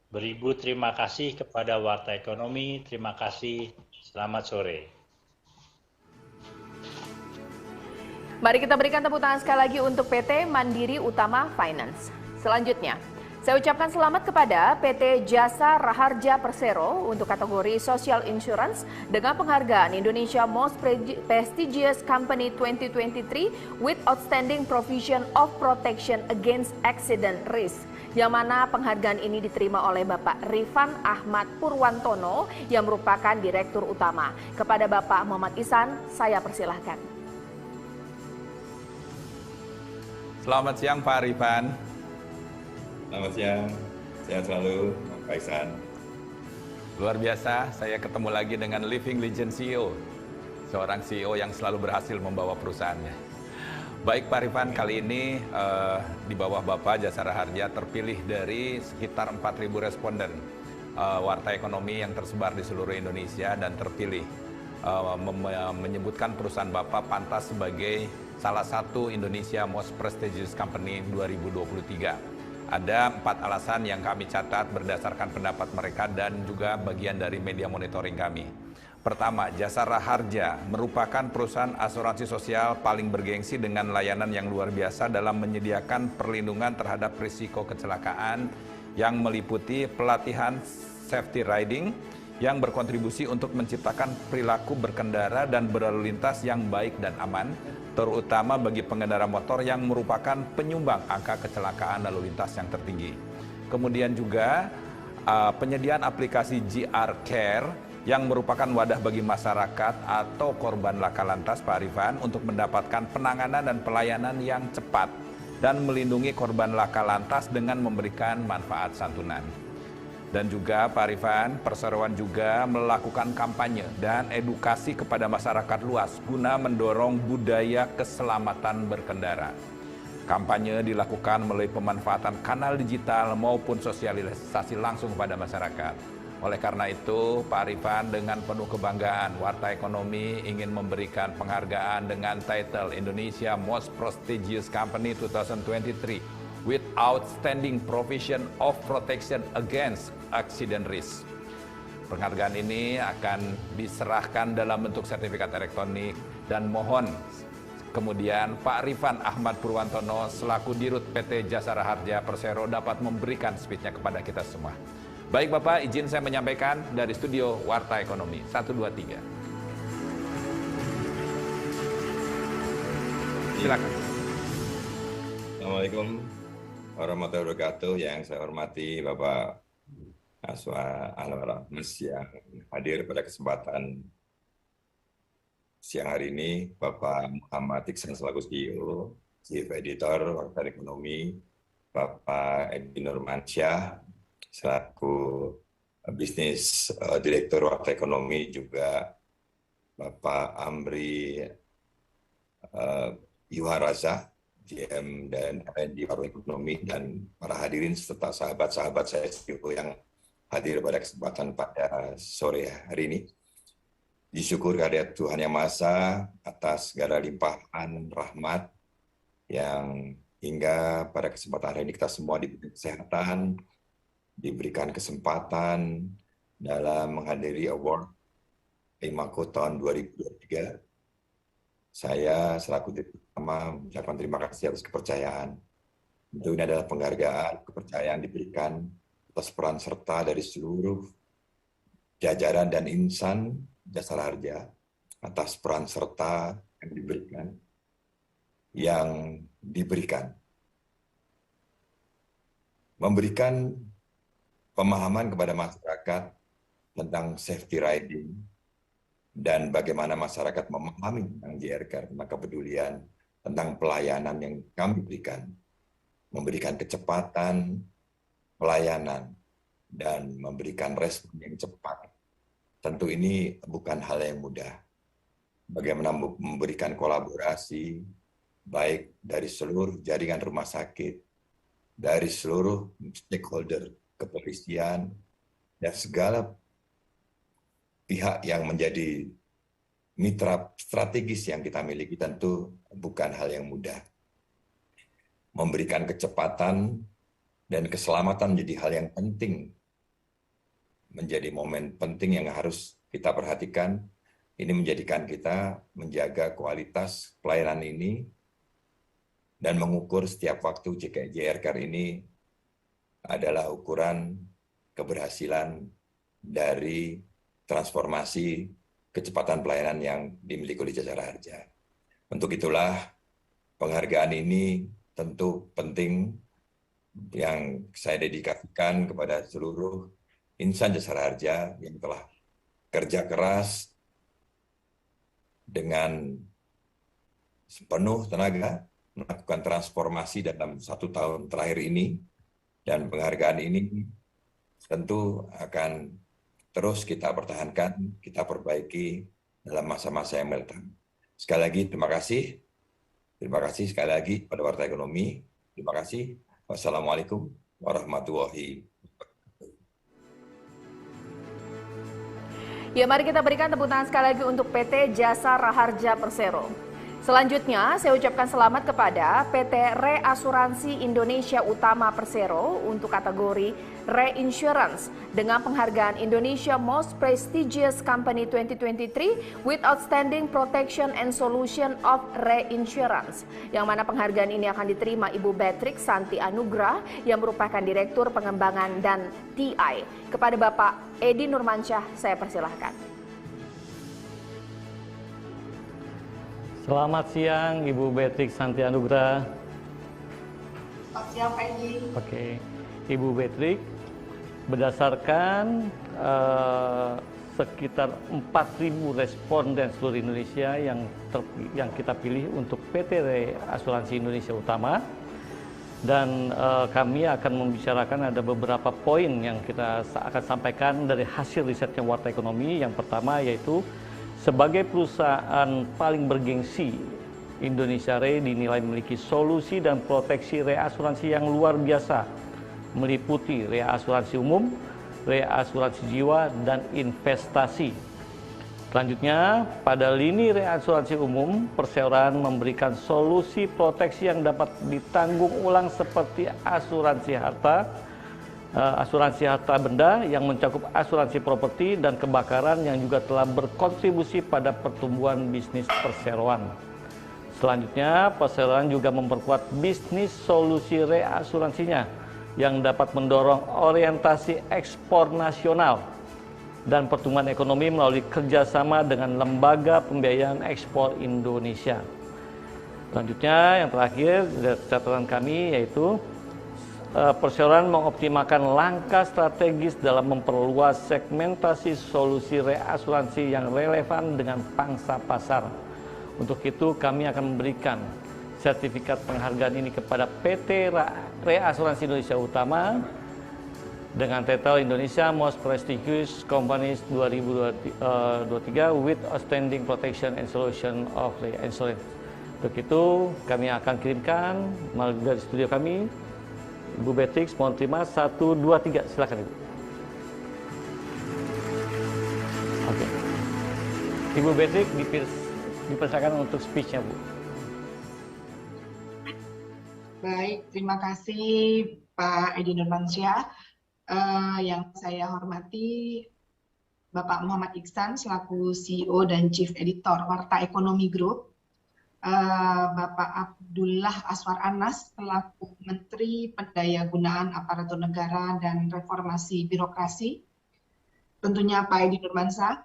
beribu terima kasih kepada Warta Ekonomi. Terima kasih. Selamat sore. Mari kita berikan tepuk tangan sekali lagi untuk PT Mandiri Utama Finance. Selanjutnya, saya ucapkan selamat kepada PT Jasa Raharja Persero untuk kategori Social Insurance dengan penghargaan Indonesia Most Prestigious Company 2023 with Outstanding Provision of Protection Against Accident Risk. Yang mana penghargaan ini diterima oleh Bapak Rifan Ahmad Purwantono yang merupakan Direktur Utama. Kepada Bapak Muhammad Ihsan, saya persilahkan. Selamat siang Pak Rifan. Selamat siang, sehat selalu, Pak Ihsan. Luar biasa, saya ketemu lagi dengan Living Legend CEO, seorang CEO yang selalu berhasil membawa perusahaannya. Baik Pak Rifan, kali ini di bawah Bapak Jasa Raharja terpilih dari sekitar 4.000 responden Warta Ekonomi yang tersebar di seluruh Indonesia dan terpilih menyebutkan perusahaan Bapak pantas sebagai salah satu Indonesia Most Prestigious Company 2023. Ada 4 alasan yang kami catat berdasarkan pendapat mereka dan juga bagian dari media monitoring kami. Pertama, Jasa Raharja merupakan perusahaan asuransi sosial paling bergengsi dengan layanan yang luar biasa dalam menyediakan perlindungan terhadap risiko kecelakaan yang meliputi pelatihan safety riding yang berkontribusi untuk menciptakan perilaku berkendara dan berlalu lintas yang baik dan aman, terutama bagi pengendara motor yang merupakan penyumbang angka kecelakaan lalu lintas yang tertinggi. Kemudian juga penyediaan aplikasi GR Care yang merupakan wadah bagi masyarakat atau korban laka lantas Pak Rifan untuk mendapatkan penanganan dan pelayanan yang cepat dan melindungi korban laka lantas dengan memberikan manfaat santunan. Dan juga Pak Rifan, perseroan juga melakukan kampanye dan edukasi kepada masyarakat luas guna mendorong budaya keselamatan berkendara. Kampanye dilakukan melalui pemanfaatan kanal digital maupun sosialisasi langsung kepada masyarakat. Oleh karena itu, Pak Rifan dengan penuh kebanggaan, Warta Ekonomi ingin memberikan penghargaan dengan title Indonesia Most Prestigious Company 2023 with Outstanding Provision of Protection Against Accident Risk. Penghargaan ini akan diserahkan dalam bentuk sertifikat elektronik dan mohon kemudian Pak Rifan Ahmad Purwantono selaku Dirut PT Jasa Raharja Persero dapat memberikan speech-nya kepada kita semua. Baik Bapak, izin saya menyampaikan dari studio Warta Ekonomi 1, 2, 3. Silakan. Assalamualaikum warahmatullahi wabarakatuh. Yang saya hormati Bapak Aswa Anwar Ahmad yang hadir pada kesempatan siang hari ini, Bapak Muhammad Ihsan selaku CEO, Chief Editor Warta Ekonomi, Bapak Edi Nurmansyah selaku Bisnis Direktur Warta Ekonomi, juga Bapak Amri Yuharaza, GM dan R&D Warta Ekonomi, dan para hadirin serta sahabat-sahabat saya CEO yang hadir pada kesempatan pada sore hari ini. Disyukur kehadirat Tuhan Yang Maha Esa atas segala limpahan rahmat yang hingga pada kesempatan hari ini kita semua diberi kesehatan, diberikan kesempatan dalam menghadiri Award Imako tahun 2023. Saya selaku Direktur Utama mengucapkan terima kasih atas kepercayaan. Tentu ini adalah penghargaan, kepercayaan diberikan atas peran serta dari seluruh jajaran dan insan Jasa Raharja, atas peran serta yang diberikan. Memberikan pemahaman kepada masyarakat tentang safety riding dan bagaimana masyarakat memahami tentang GR Care, tentang kepedulian, tentang pelayanan yang kami berikan, memberikan kecepatan pelayanan dan memberikan respon yang cepat. Tentu ini bukan hal yang mudah. bagaimana memberikan kolaborasi baik dari seluruh jaringan rumah sakit, dari seluruh stakeholder kepolisian, dan segala pihak yang menjadi mitra strategis yang kita miliki tentu bukan hal yang mudah. Memberikan kecepatan dan keselamatan menjadi hal yang penting, menjadi momen penting yang harus kita perhatikan. Ini menjadikan kita menjaga kualitas pelayanan ini dan mengukur setiap waktu JKJ-RCare ini adalah ukuran keberhasilan dari transformasi kecepatan pelayanan yang dimiliki oleh Jasara Harja. Untuk itulah penghargaan ini tentu penting yang saya dedikasikan kepada seluruh insan Jasara Harja yang telah kerja keras dengan sepenuh tenaga melakukan transformasi dalam 1 tahun terakhir ini, dan penghargaan ini tentu akan terus kita pertahankan, kita perbaiki dalam masa-masa yang mendatang. Sekali lagi terima kasih sekali lagi pada Warta Ekonomi, terima kasih. Wassalamualaikum warahmatullahi wabarakatuh. Ya, mari kita berikan tepuk tangan sekali lagi untuk PT Jasara Harja Persero. Selanjutnya, saya ucapkan selamat kepada PT Reasuransi Indonesia Utama Persero untuk kategori Reinsurance dengan penghargaan Indonesia Most Prestigious Company 2023 with Outstanding Protection and Solution of Reinsurance. Yang mana penghargaan ini akan diterima Ibu Beatrix Santi Anugrah yang merupakan Direktur Pengembangan dan TI. Kepada Bapak Edi Nurmansyah, saya persilahkan. Selamat siang, Ibu Beatrix Santi Anugrah. Selamat siang, Pak Edi. Oke, Ibu Beatrix, berdasarkan sekitar 4.000 responden seluruh Indonesia yang kita pilih untuk PT Reasuransi Indonesia Utama, dan kami akan membicarakan ada beberapa poin yang kita akan sampaikan dari hasil risetnya Warta Ekonomi. Yang pertama yaitu sebagai perusahaan paling bergengsi, Indonesia Re dinilai memiliki solusi dan proteksi reasuransi yang luar biasa, meliputi reasuransi umum, reasuransi jiwa, dan investasi. Selanjutnya, pada lini reasuransi umum, perseroan memberikan solusi proteksi yang dapat ditanggung ulang seperti asuransi harta benda yang mencakup asuransi properti dan kebakaran yang juga telah berkontribusi pada pertumbuhan bisnis perseroan. Selanjutnya, perseroan juga memperkuat bisnis solusi reasuransinya yang dapat mendorong orientasi ekspor nasional dan pertumbuhan ekonomi melalui kerjasama dengan Lembaga Pembiayaan Ekspor Indonesia. Selanjutnya, yang terakhir dari catatan kami yaitu perseroan mengoptimalkan langkah strategis dalam memperluas segmentasi solusi reasuransi yang relevan dengan pangsa pasar. Untuk itu kami akan memberikan sertifikat penghargaan ini kepada PT Reasuransi Indonesia Utama dengan titel Indonesia Most Prestigious Companies 2023 with Outstanding Protection and Solution of Reinsurance. Untuk itu kami akan kirimkan melalui dari studio kami. Ibu Beatrix, mohon terima. 1, 2, 3, silakan Ibu. Oke. Ibu Beatrix dipersilakan untuk speech-nya, Bu. Baik, terima kasih Pak Edi Nurmansyah. Yang saya hormati Bapak Muhammad Iksan selaku CEO dan Chief Editor Warta Ekonomi Group. Bapak Abdullah Azwar Anas selaku Menteri Pendayagunaan Aparatur Negara dan Reformasi Birokrasi, tentunya Pak Edi Nurmansyah,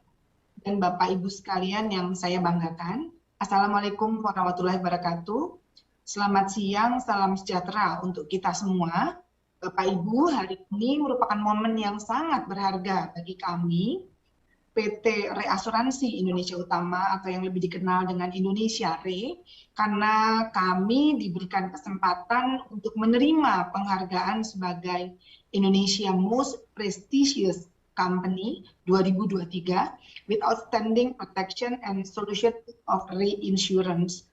dan Bapak Ibu sekalian yang saya banggakan. Assalamualaikum warahmatullahi wabarakatuh. Selamat siang, salam sejahtera untuk kita semua. Bapak Ibu, hari ini merupakan momen yang sangat berharga bagi kami, PT Reasuransi Indonesia Utama atau yang lebih dikenal dengan Indonesia Re, karena kami diberikan kesempatan untuk menerima penghargaan sebagai Indonesia Most Prestigious Company 2023 with Outstanding Protection and Solution of Reinsurance.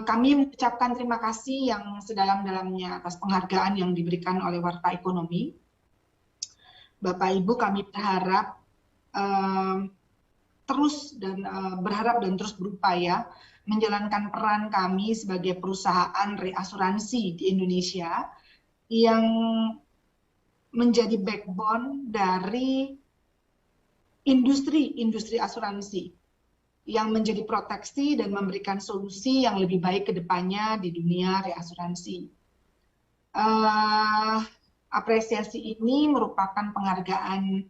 Kami mengucapkan terima kasih yang sedalam-dalamnya atas penghargaan yang diberikan oleh Warta Ekonomi. Bapak Ibu, kami berharap berharap dan terus berupaya menjalankan peran kami sebagai perusahaan reasuransi di Indonesia yang menjadi backbone dari industri asuransi yang menjadi proteksi dan memberikan solusi yang lebih baik ke depannya di dunia reasuransi. Apresiasi ini merupakan penghargaan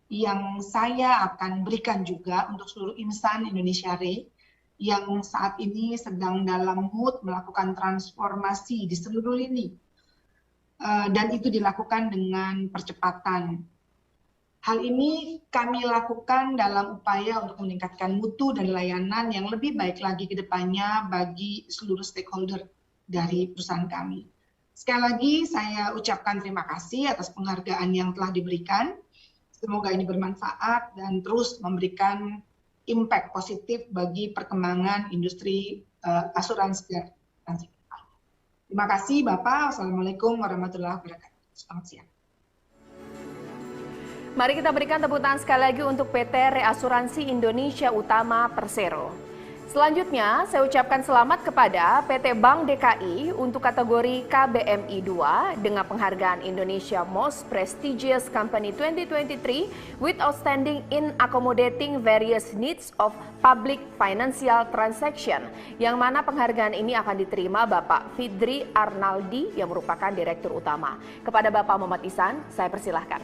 yang saya akan berikan juga untuk seluruh insan Indonesia Re yang saat ini sedang dalam mood melakukan transformasi di seluruh lini. Dan itu dilakukan dengan percepatan. Hal ini kami lakukan dalam upaya untuk meningkatkan mutu dan layanan yang lebih baik lagi ke depannya bagi seluruh stakeholder dari perusahaan kami. Sekali lagi saya ucapkan terima kasih atas penghargaan yang telah diberikan. Semoga ini bermanfaat dan terus memberikan impact positif bagi perkembangan industri asuransi. Terima kasih Bapak. Wassalamualaikum warahmatullahi wabarakatuh. Selamat siang. Mari kita berikan tepuk tangan sekali lagi untuk PT Reasuransi Indonesia Utama Persero. Selanjutnya, saya ucapkan selamat kepada PT Bank DKI untuk kategori KBMI 2 dengan penghargaan Indonesia Most Prestigious Company 2023 with Outstanding in Accommodating Various Needs of Public Financial Transaction, yang mana penghargaan ini akan diterima Bapak Fidri Arnaldi yang merupakan Direktur Utama. Kepada Bapak Muhammad Ihsan, saya persilahkan.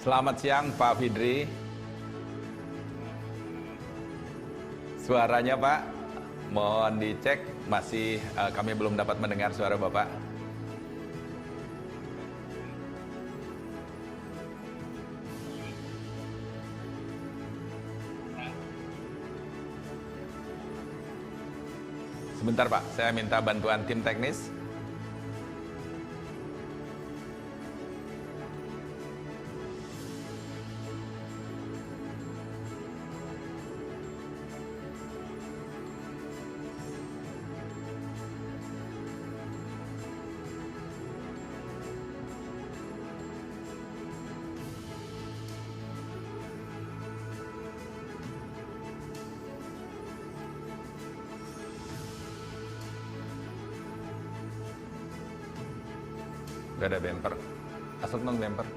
Selamat siang Pak Fidri. Suaranya Pak, mohon dicek, masih kami belum dapat mendengar suara Bapak. Sebentar Pak, saya minta bantuan tim teknis. Udah ada bumper, asal dong bumper.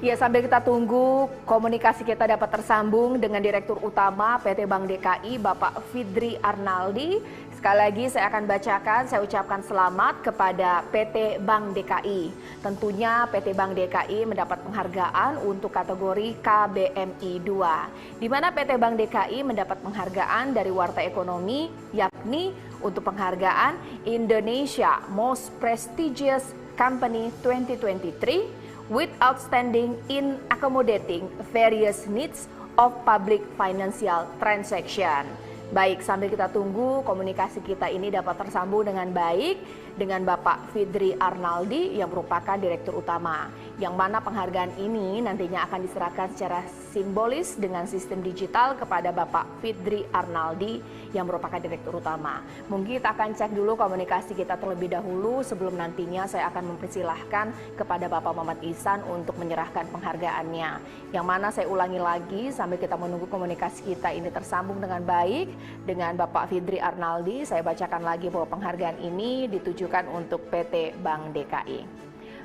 Ya, sambil kita tunggu komunikasi kita dapat tersambung dengan Direktur Utama PT Bank DKI, Bapak Fidri Arnaldi. Sekali lagi saya akan bacakan, saya ucapkan selamat kepada PT Bank DKI. Tentunya PT Bank DKI mendapat penghargaan untuk kategori KBMI 2, di mana PT Bank DKI mendapat penghargaan dari Warta Ekonomi, yakni untuk penghargaan Indonesia Most Prestigious Company 2023 with Outstanding in Accommodating Various Needs of Public Financial Transaction. Baik, sambil kita tunggu komunikasi kita ini dapat tersambung dengan baik dengan Bapak Fidri Arnaldi yang merupakan Direktur Utama, yang mana penghargaan ini nantinya akan diserahkan secara simbolis dengan sistem digital kepada Bapak Fidri Arnaldi yang merupakan Direktur Utama. Mungkin kita akan cek dulu komunikasi kita terlebih dahulu sebelum nantinya saya akan mempersilahkan kepada Bapak Muhammad Ihsan untuk menyerahkan penghargaannya. Yang mana saya ulangi lagi sambil kita menunggu komunikasi kita ini tersambung dengan baik dengan Bapak Fidri Arnaldi, saya bacakan lagi bahwa penghargaan ini ditujukan untuk PT Bank DKI.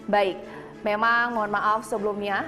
Baik, memang mohon maaf sebelumnya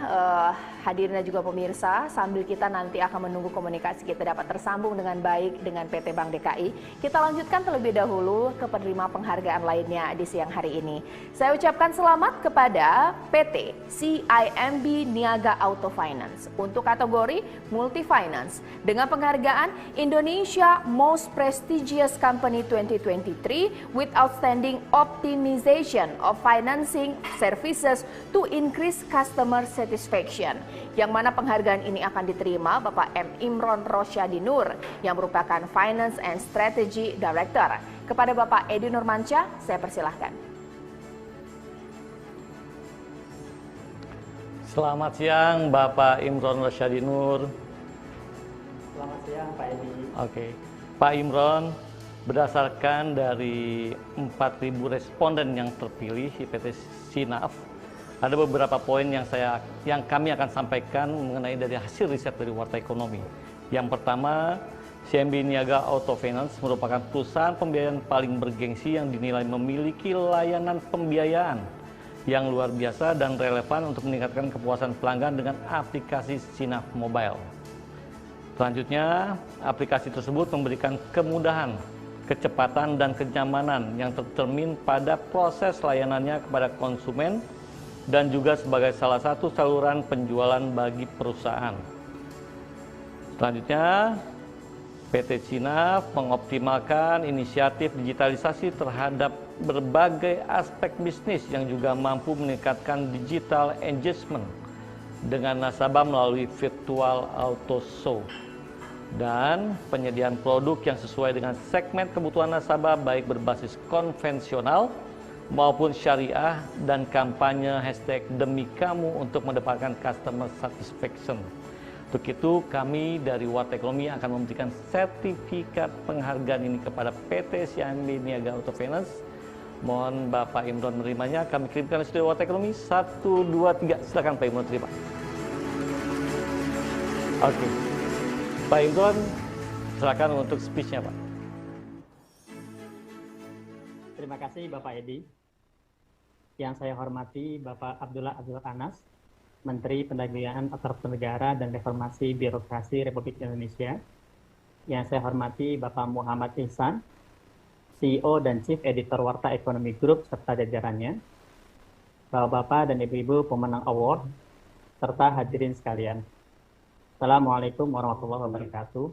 hadirin dan juga pemirsa, sambil kita nanti akan menunggu komunikasi kita dapat tersambung dengan baik dengan PT Bank DKI, kita lanjutkan terlebih dahulu ke penerima penghargaan lainnya di siang hari ini. Saya ucapkan selamat kepada PT CIMB Niaga Auto Finance untuk kategori Multi Finance dengan penghargaan Indonesia Most Prestigious Company 2023 with Outstanding Optimization of Financing Services to increase customer satisfaction, yang mana penghargaan ini akan diterima Bapak M. Imron Rosyadi Nur yang merupakan Finance and Strategy Director. Kepada Bapak Edi Nurmansyah, saya persilahkan. Selamat siang Bapak Imron Rosyadi Nur. Selamat siang Pak Edi. Oke, Pak Imron, berdasarkan dari 4.000 responden yang terpilih di PT Sinaf, ada beberapa poin yang kami akan sampaikan mengenai dari hasil riset dari Warta Ekonomi. Yang pertama, CIMB Niaga Auto Finance merupakan perusahaan pembiayaan paling bergengsi yang dinilai memiliki layanan pembiayaan yang luar biasa dan relevan untuk meningkatkan kepuasan pelanggan dengan aplikasi Sinaf Mobile. Selanjutnya, aplikasi tersebut memberikan kemudahan, kecepatan, dan kenyamanan yang tercermin pada proses layanannya kepada konsumen dan juga sebagai salah satu saluran penjualan bagi perusahaan. Selanjutnya, PT Sinaf mengoptimalkan inisiatif digitalisasi terhadap berbagai aspek bisnis yang juga mampu meningkatkan digital engagement dengan nasabah melalui virtual auto show dan penyediaan produk yang sesuai dengan segmen kebutuhan nasabah baik berbasis konvensional maupun syariah dan kampanye hashtag demi kamu untuk mendapatkan customer satisfaction. Untuk itu, kami dari Warta Ekonomi akan memberikan sertifikat penghargaan ini kepada PT CIMB Niaga Auto Finance. Mohon Bapak Imron menerimanya. Kami kirimkan ke studio Warta Ekonomi 1, 2, 3. Silakan Pak Imron terima. Oke, Pak Imron, silakan untuk speech-nya, Pak. Terima kasih Bapak Edi. Yang saya hormati Bapak Abdullah Azwar Anas, Menteri Pendagangan Aparatur Negara dan Reformasi Birokrasi Republik Indonesia. Yang saya hormati Bapak Muhammad Ihsan, CEO dan Chief Editor Warta Ekonomi Group serta jajarannya. Bapak-bapak dan ibu-ibu pemenang award serta hadirin sekalian. Assalamualaikum warahmatullahi wabarakatuh.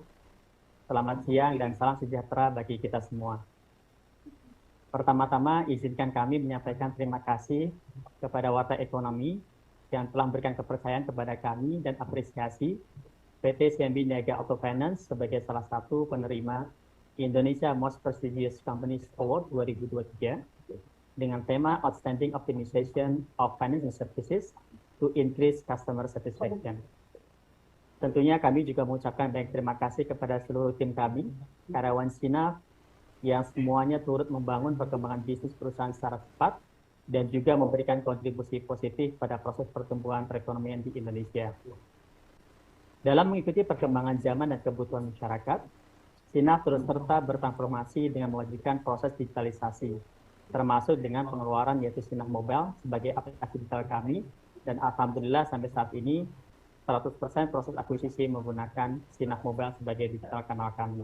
Selamat siang dan salam sejahtera bagi kita semua. Pertama-tama izinkan kami menyampaikan terima kasih kepada Warta Ekonomi yang telah memberikan kepercayaan kepada kami dan apresiasi PT CIMB Niaga Auto Finance sebagai salah satu penerima Indonesia Most Prestigious Companies Award 2023 dengan tema Outstanding Optimization of Financial Services to Increase Customer Satisfaction. Tentunya kami juga mengucapkan banyak terima kasih kepada seluruh tim kami, karyawan Sinaf, yang semuanya turut membangun perkembangan bisnis perusahaan secara cepat dan juga memberikan kontribusi positif pada proses pertumbuhan perekonomian di Indonesia. Dalam mengikuti perkembangan zaman dan kebutuhan masyarakat, Sinaf terus serta bertransformasi dengan mewujudkan proses digitalisasi, termasuk dengan pengeluaran yaitu Sinaf Mobile sebagai aplikasi digital kami, dan alhamdulillah sampai saat ini 100% proses akuisisi menggunakan Sinaf Mobile sebagai digital kanal kami.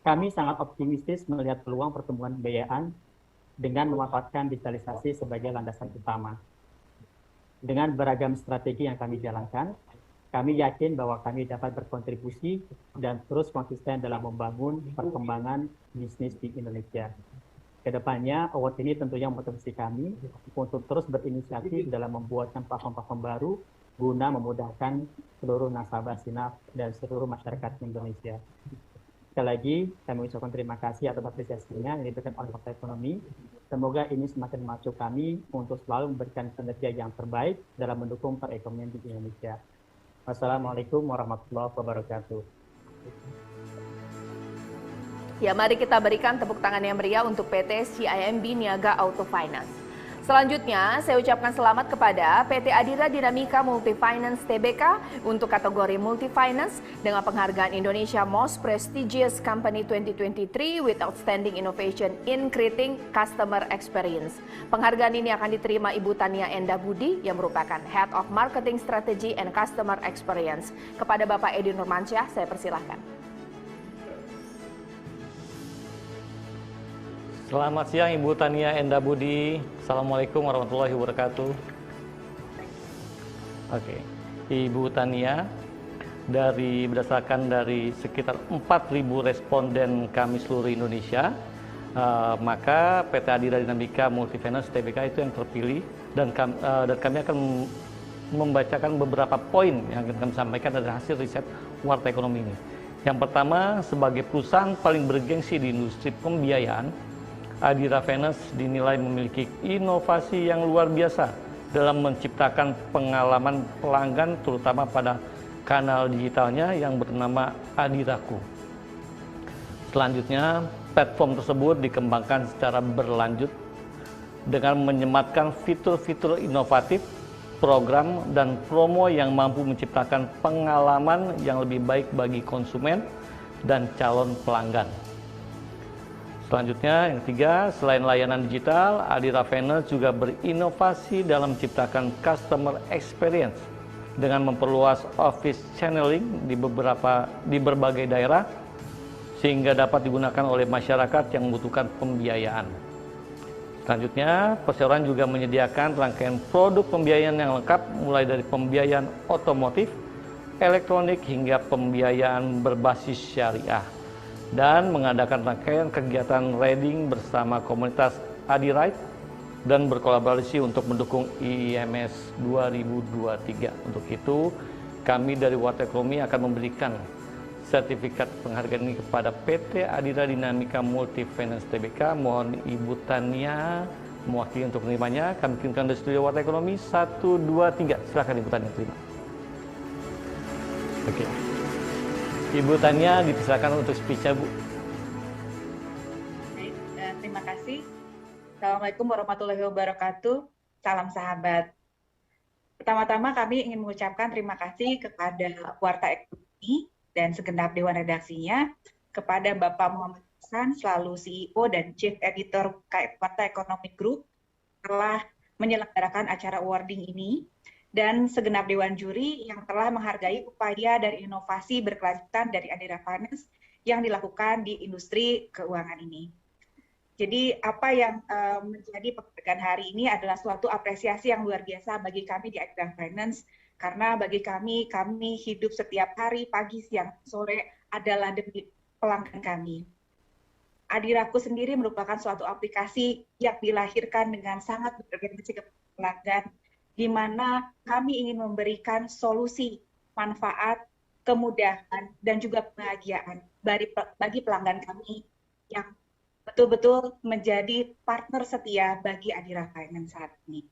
Kami sangat optimistis melihat peluang pertumbuhan pembiayaan dengan memanfaatkan digitalisasi sebagai landasan utama. Dengan beragam strategi yang kami jalankan, kami yakin bahwa kami dapat berkontribusi dan terus konsisten dalam membangun perkembangan bisnis di Indonesia. Kedepannya, award ini tentunya memotivasi kami untuk terus berinisiatif dalam membuatkan platform-platform baru guna memudahkan seluruh nasabah Sinaf dan seluruh masyarakat Indonesia. Sekali lagi, kami ucapkan terima kasih atas apresiasinya yang diberikan oleh Warta Ekonomi. Semoga ini semakin memacu kami untuk selalu memberikan kinerja yang terbaik dalam mendukung perekonomian di Indonesia. Wassalamualaikum warahmatullahi wabarakatuh. Ya, mari kita berikan tepuk tangan yang meriah untuk PT CIMB Niaga Auto Finance. Selanjutnya, saya ucapkan selamat kepada PT Adira Dinamika Multifinance Tbk untuk kategori Multifinance dengan penghargaan Indonesia Most Prestigious Company 2023 with Outstanding Innovation in Creating Customer Experience. Penghargaan ini akan diterima Ibu Tania Endah Budi yang merupakan Head of Marketing Strategy and Customer Experience. Kepada Bapak Edi Nurmansyah, saya persilahkan. Selamat siang Ibu Tania Endah Budi. Assalamualaikum warahmatullahi wabarakatuh. Oke, Ibu Tania, berdasarkan dari sekitar 4.000 responden kami seluruh Indonesia, maka PT Adira Dinamika Multifinance Tbk itu yang terpilih dan kami akan membacakan beberapa poin yang akan kami sampaikan dari hasil riset Warta Ekonomi ini. Yang pertama, sebagai perusahaan paling bergengsi di industri pembiayaan, Adira Finance dinilai memiliki inovasi yang luar biasa dalam menciptakan pengalaman pelanggan terutama pada kanal digitalnya yang bernama Adiraku. Selanjutnya, platform tersebut dikembangkan secara berlanjut dengan menyematkan fitur-fitur inovatif, program, dan promo yang mampu menciptakan pengalaman yang lebih baik bagi konsumen dan calon pelanggan. Selanjutnya, yang ketiga, selain layanan digital, Adira Finance juga berinovasi dalam menciptakan customer experience dengan memperluas office channeling di berbagai daerah sehingga dapat digunakan oleh masyarakat yang membutuhkan pembiayaan. Selanjutnya, perseroan juga menyediakan rangkaian produk pembiayaan yang lengkap mulai dari pembiayaan otomotif, elektronik hingga pembiayaan berbasis syariah dan mengadakan rangkaian kegiatan riding bersama komunitas Adiride dan berkolaborasi untuk mendukung IIMS 2023. Untuk itu, kami dari Warta Ekonomi akan memberikan sertifikat penghargaan ini kepada PT Adira Dinamika Multifinance Tbk. Mohon Ibu Tania mewakili untuk menerimanya. Kami kirimkan dari studio Warta Ekonomi 1, 2, 3. Silakan Ibu Tania terima. Oke. Ibu Tania dipersilakan untuk speech-nya, Bu. Baik, terima kasih. Assalamualaikum warahmatullahi wabarakatuh. Salam sahabat. Pertama-tama kami ingin mengucapkan terima kasih kepada Warta Ekonomi dan segenap Dewan Redaksinya, kepada Bapak Muhammad Iksan, selalu CEO dan Chief Editor Warta Ekonomi Group, telah menyelenggarakan acara awarding ini, dan segenap Dewan Juri yang telah menghargai upaya dan inovasi berkelanjutan dari Adira Finance yang dilakukan di industri keuangan ini. Jadi apa yang menjadi penghargaan hari ini adalah suatu apresiasi yang luar biasa bagi kami di Adira Finance, karena bagi kami hidup setiap hari, pagi, siang, sore adalah demi pelanggan kami. Adiraku sendiri merupakan suatu aplikasi yang dilahirkan dengan sangat berorientasi kepada pelanggan, di mana kami ingin memberikan solusi, manfaat, kemudahan, dan juga kebahagiaan bagi pelanggan kami yang betul-betul menjadi partner setia bagi Adira Finance saat ini.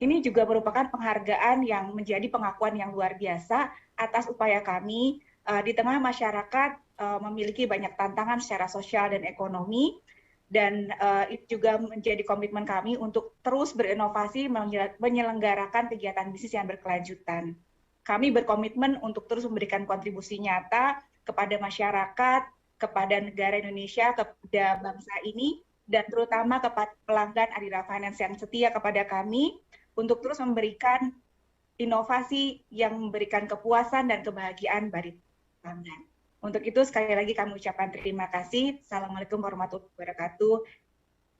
Ini juga merupakan penghargaan yang menjadi pengakuan yang luar biasa atas upaya kami di tengah masyarakat memiliki banyak tantangan secara sosial dan ekonomi, dan itu juga menjadi komitmen kami untuk terus berinovasi menyelenggarakan kegiatan bisnis yang berkelanjutan. Kami berkomitmen untuk terus memberikan kontribusi nyata kepada masyarakat, kepada negara Indonesia, kepada bangsa ini, dan terutama kepada pelanggan Adira Finance yang setia kepada kami, untuk terus memberikan inovasi yang memberikan kepuasan dan kebahagiaan bagi pelanggan. Untuk itu sekali lagi kami ucapkan terima kasih. Assalamualaikum warahmatullahi wabarakatuh.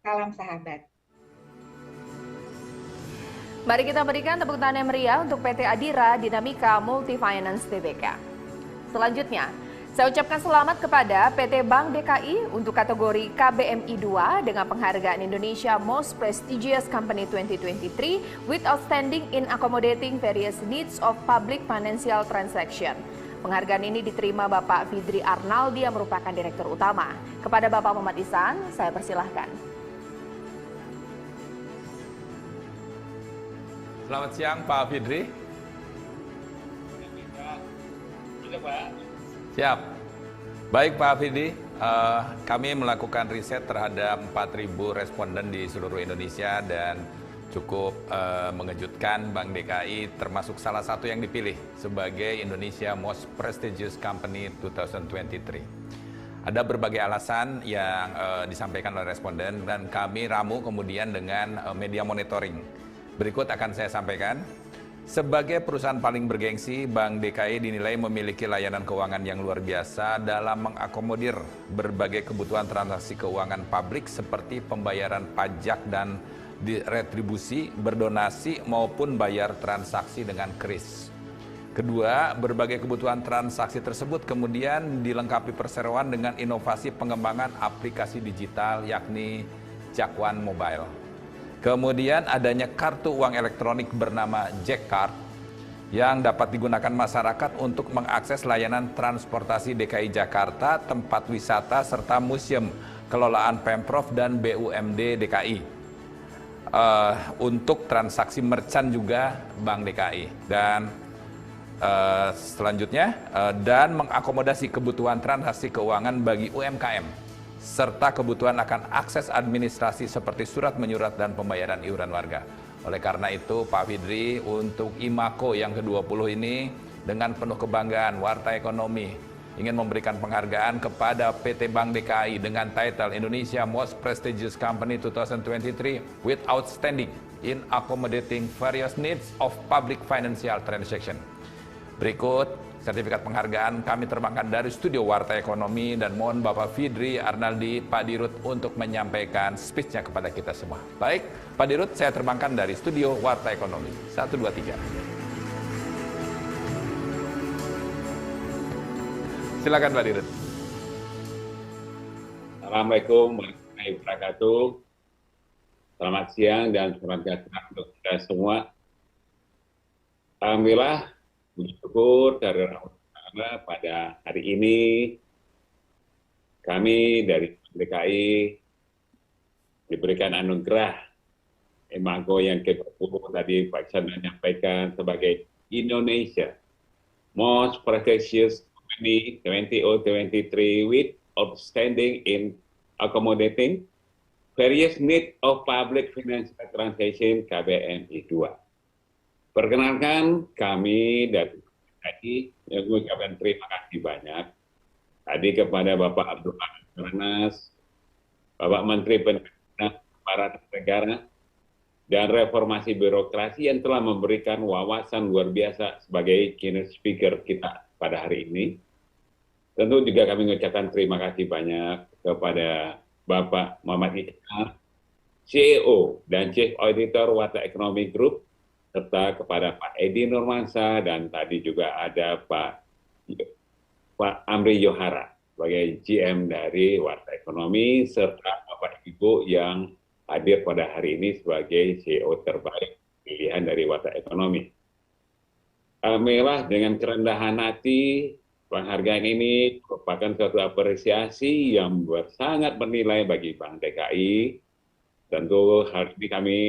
Salam sahabat. Mari kita berikan tepuk tangan yang meriah untuk PT Adira Dinamika Multifinance Tbk. Selanjutnya, saya ucapkan selamat kepada PT Bank DKI untuk kategori KBMI 2 dengan penghargaan Indonesia Most Prestigious Company 2023 with Outstanding in Accommodating Various Needs of Public Financial Transaction. Penghargaan ini diterima Bapak Fidri Arnaldi yang merupakan Direktur Utama. Kepada Bapak Muhammad Iksan, saya persilahkan. Selamat siang Pak Fidri. Siap. Baik Pak Fidri, kami melakukan riset terhadap 4.000 responden di seluruh Indonesia dan cukup mengejutkan Bank DKI termasuk salah satu yang dipilih sebagai Indonesia Most Prestigious Company 2023. Ada berbagai alasan yang disampaikan oleh responden dan kami ramu kemudian dengan media monitoring. Berikut akan saya sampaikan. Sebagai perusahaan paling bergengsi, Bank DKI dinilai memiliki layanan keuangan yang luar biasa dalam mengakomodir berbagai kebutuhan transaksi keuangan publik seperti pembayaran pajak dan retribusi, berdonasi, maupun bayar transaksi dengan KRIS. Kedua, berbagai kebutuhan transaksi tersebut kemudian dilengkapi perseroan dengan inovasi pengembangan aplikasi digital yakni Jakwan Mobile. Kemudian adanya kartu uang elektronik bernama Jack Card yang dapat digunakan masyarakat untuk mengakses layanan transportasi DKI Jakarta, tempat wisata, serta museum kelolaan Pemprov dan BUMD DKI. Untuk transaksi merchant juga Bank DKI. Dan selanjutnya, dan mengakomodasi kebutuhan transaksi keuangan bagi UMKM, serta kebutuhan akan akses administrasi seperti surat menyurat dan pembayaran iuran warga. Oleh karena itu, Pak Fidri, untuk IMAKO yang ke-20 ini, dengan penuh kebanggaan, Warta Ekonomi ingin memberikan penghargaan kepada PT Bank DKI dengan title Indonesia Most Prestigious Company 2023 with Outstanding in Accommodating Various Needs of Public Financial Transaction. Berikut sertifikat penghargaan kami terbangkan dari studio Warta Ekonomi, dan mohon Bapak Fidri Arnaldi, Pak Dirut untuk menyampaikan speech-nya kepada kita semua. Baik, Pak Dirut, saya terbangkan dari studio Warta Ekonomi. 1, 2, 3. Silakan Pak Dirut. Assalamualaikum warahmatullahi wabarakatuh. Selamat siang dan selamat datang untuk kita semua. Alhamdulillah, bersyukur dari Allah pada hari ini kami dari DKI diberikan anugerah IMAKO yang ke-20 tadi Pak Iksan menyampaikan sebagai Indonesia Most Prestigious Company 2023 with Outstanding in Accommodating Various Needs of Public Financial Transaction KBMI 2. Perkenalkan, kami dari DKI mengucapkan terima kasih banyak tadi kepada Bapak Abdullah Azwaranas, Bapak Menteri Pendaya Aparatur Negara, dan Reformasi Birokrasi yang telah memberikan wawasan luar biasa sebagai keynote speaker kita pada hari ini. Tentu juga kami mengucapkan terima kasih banyak kepada Bapak Muhammad Iksan, CEO dan Chief Auditor Warta Ekonomi Group, serta kepada Pak Edi Nurmansyah, dan tadi juga ada Pak Amri Yohara sebagai GM dari Warta Ekonomi, serta Bapak Ibu yang hadir pada hari ini sebagai CEO terbaik pilihan dari Warta Ekonomi. Alhamdulillah, dengan kerendahan hati, penghargaan ini merupakan suatu apresiasi yang sangat bernilai bagi Bank DKI. Tentu hari ini kami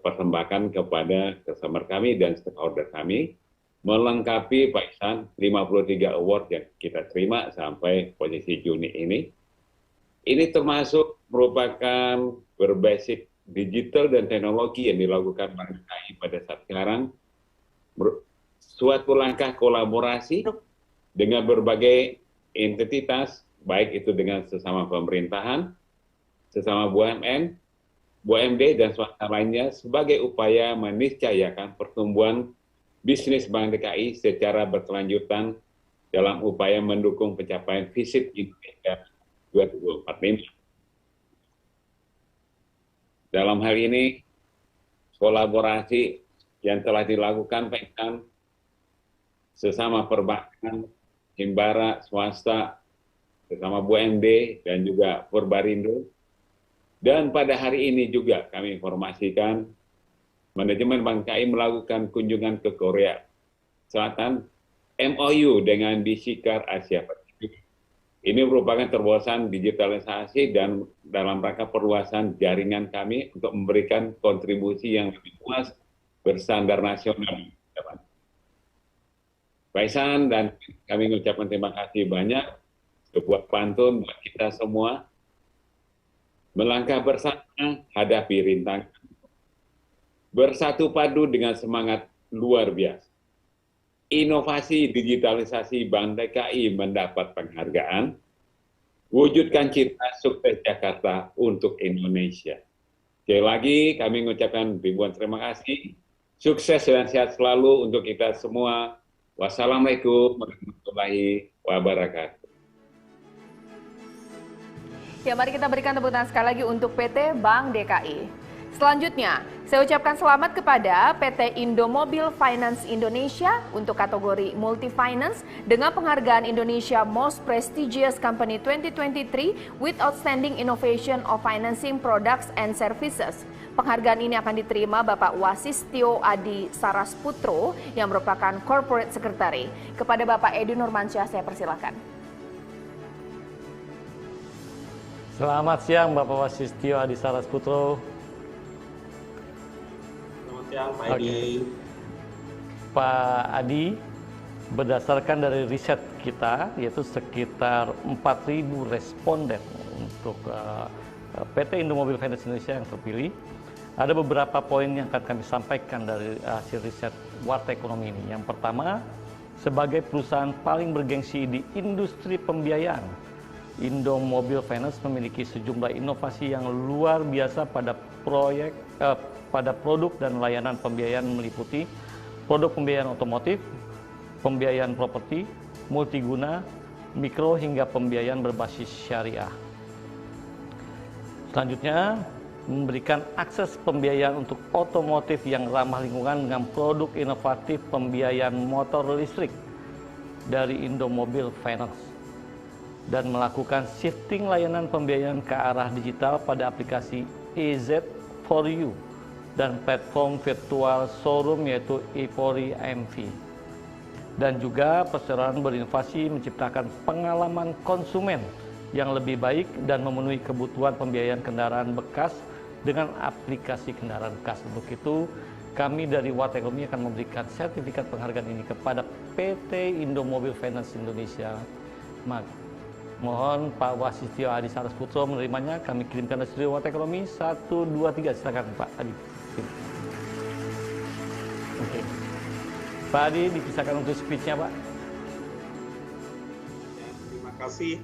persembahkan kepada customer kami dan stakeholder kami, melengkapi Pak Iksan 53 award yang kita terima sampai posisi Juni ini. Ini termasuk merupakan berbasis digital dan teknologi yang dilakukan Bank DKI pada saat sekarang, suatu langkah kolaborasi dengan berbagai entitas, baik itu dengan sesama pemerintahan, sesama BUMN, BUMD, dan swasta lainnya sebagai upaya meniscayakan pertumbuhan bisnis Bank DKI secara berkelanjutan dalam upaya mendukung pencapaian visi Indonesia 2045. Dalam hal ini, kolaborasi yang telah dilakukan Pak Iksan sesama perbankan, himbara, swasta, sesama BUMD, dan juga Purbarindo. Dan pada hari ini juga kami informasikan manajemen Bank DKI melakukan kunjungan ke Korea Selatan, MOU dengan BCCAR Asia Pasifik. Ini merupakan terobosan digitalisasi dan dalam rangka perluasan jaringan kami untuk memberikan kontribusi yang lebih luas berstandar nasional. Pak Iksan dan kami mengucapkan terima kasih banyak, sebuah pantun buat kita semua. Melangkah bersama, hadapi rintangan. Bersatu padu dengan semangat luar biasa. Inovasi digitalisasi Bank DKI mendapat penghargaan. Wujudkan cita sukses Jakarta untuk Indonesia. Sekali lagi kami mengucapkan ribuan terima kasih. Sukses dan sehat selalu untuk kita semua. Wassalamualaikum warahmatullahi wabarakatuh. Ya, mari kita berikan tepuk tangan sekali lagi untuk PT Bank DKI. Selanjutnya, Saya ucapkan selamat kepada PT Indomobil Finance Indonesia untuk kategori Multi Finance dengan penghargaan Indonesia Most Prestigious Company 2023 with Outstanding Innovation of Financing Products and Services. Penghargaan ini akan diterima Bapak Wasistio Adi Sarasputro yang merupakan Corporate Secretary. Kepada Bapak Edi Nurmansyah saya persilakan. Selamat siang Bapak Wasistio Adi Sarasputro. Selamat siang Pak Edi. Pak Adi, berdasarkan dari riset kita yaitu sekitar 4.000 responden untuk PT Indomobil Finance Indonesia yang terpilih. Ada beberapa poin yang akan kami sampaikan dari hasil riset Warta Ekonomi ini. Yang pertama, sebagai perusahaan paling bergengsi di industri pembiayaan, Indomobil Finance memiliki sejumlah inovasi yang luar biasa pada produk dan layanan pembiayaan meliputi produk pembiayaan otomotif, pembiayaan properti, multiguna, mikro hingga pembiayaan berbasis syariah. Selanjutnya, memberikan akses pembiayaan untuk otomotif yang ramah lingkungan dengan produk inovatif pembiayaan motor listrik dari Indomobil Finance dan melakukan shifting layanan pembiayaan ke arah digital pada aplikasi EZ4U dan platform virtual showroom yaitu Ipori AMV. Dan juga perseroan berinovasi menciptakan pengalaman konsumen yang lebih baik dan memenuhi kebutuhan pembiayaan kendaraan bekas dengan aplikasi kendaraan bekas. Untuk itu, kami dari Warta Ekonomi akan memberikan sertifikat penghargaan ini kepada PT Indomobil Finance Indonesia. Mohon Pak Wasistio Adi Sarasputro menerimanya. Kami kirimkan dari studio Warta Ekonomi 1, 2, 3. Silakan Pak Adi. Oke. Pak Adi dipisahkan untuk speech-nya Pak. Terima kasih